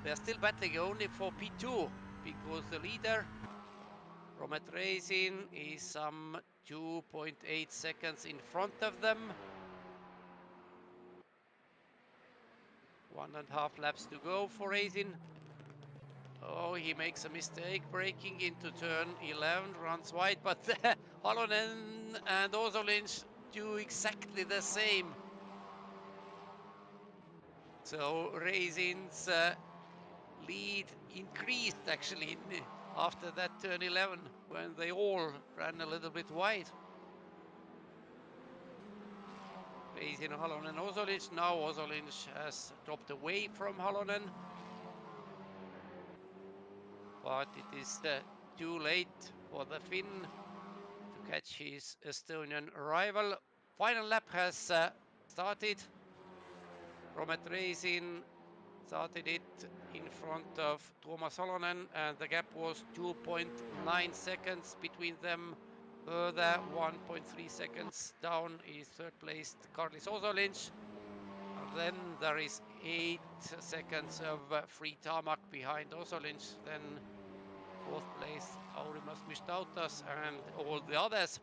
they're still battling only for P2, because the leader, Romet Racing, is some 2.8 seconds in front of them. 1.5 laps to go for Racing. Oh, he makes a mistake braking into turn 11, runs wide, but Halonen and Ozolinj do exactly the same. So Racing's lead increased actually after that turn 11, when they all ran a little bit wide. Racing, Halonen, Ozolinj. Now Ozolinj has dropped away from Halonen, but it is too late for the Finn to catch his Estonian rival. Final lap has started. Romet Racing started it in front of Tuomas Halonen, and the gap was 2.9 seconds between them. Further 1.3 seconds down is third placed Karlis Ozolinj. And then there is 8 seconds of free tarmac behind Ozolinj. Then fourth place Aurimas Mistautas and all the others.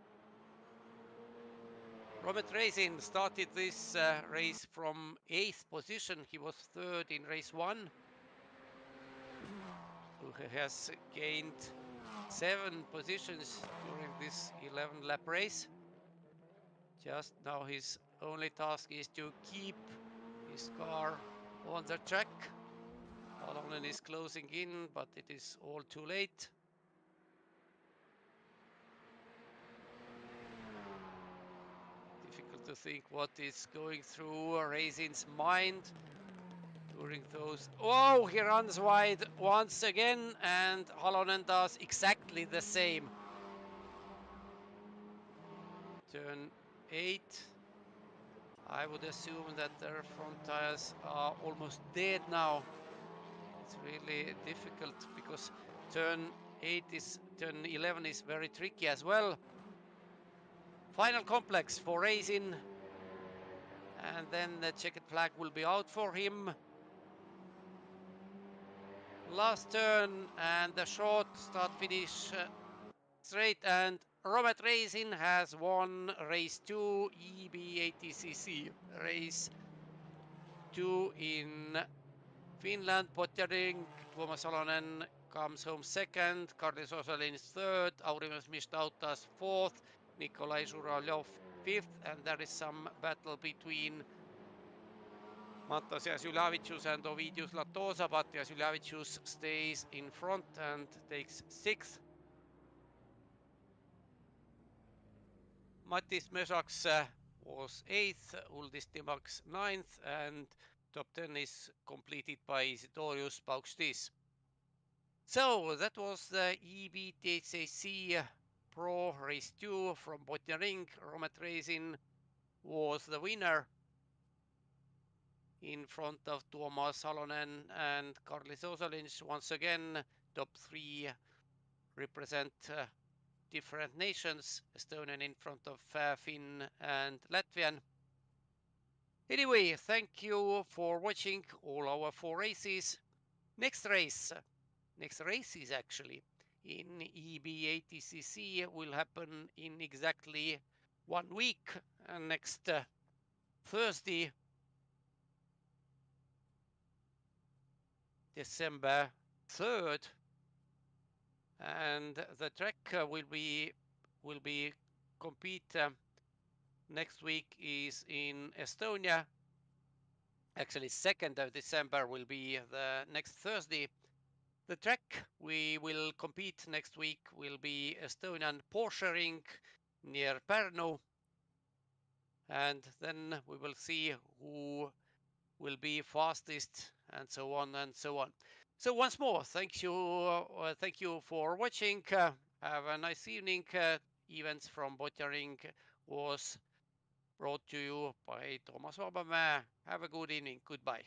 Romet Racing started this race from 8th position. He was 3rd in race 1. Who has gained 7 positions during this 11-lap race. Just now his only task is to keep his car on the track. Halonen is closing in, but it is all too late. Difficult to think what is going through Racing's mind during those. Oh, he runs wide once again, and Halonen does exactly the same. Turn 8. I would assume that their front tires are almost dead now. It's really difficult because turn 11 is very tricky as well. Final complex for racing, and then the checkered flag will be out for him. Last turn and the short start finish straight, and Robert Racing has won race 2 E-BaTCC. Race 2 in Finland. Botniaring, Tuomas Salonen comes home second, Karlis Osalins third, Aurimas Mistautas fourth, Nikolai Zhuravlyov fifth, and there is some battle between Matiss Mezaks and Ovidius Latosa, but Mezaks stays in front and takes sixth. Matiss Mezaks was eighth, Uldis Timaks ninth, and top 10 is completed by Zviedris Paukštis. So that was the E-BaTCC Pro Race 2 from Botniaring. Robert Racing was the winner in front of Tuomas Salonen and Karlis Osalins. Once again, top 3 represent different nations. Estonian in front of Finn and Latvian. Anyway, thank you for watching all our 4 races. Next races actually in E-BaTCC will happen in exactly 1 week, next Thursday, December 3rd, and the track will be compete next week is in Estonia. Actually, 2nd of December will be the next Thursday. The track we will compete next week will be Estonian Porsche Ring near Pärnu, and then we will see who will be fastest and so on and so on. So once more, thank you for watching. Have a nice evening. Events from Botniaring was brought to you by Toomas Vabamäe. Have a good evening. Goodbye.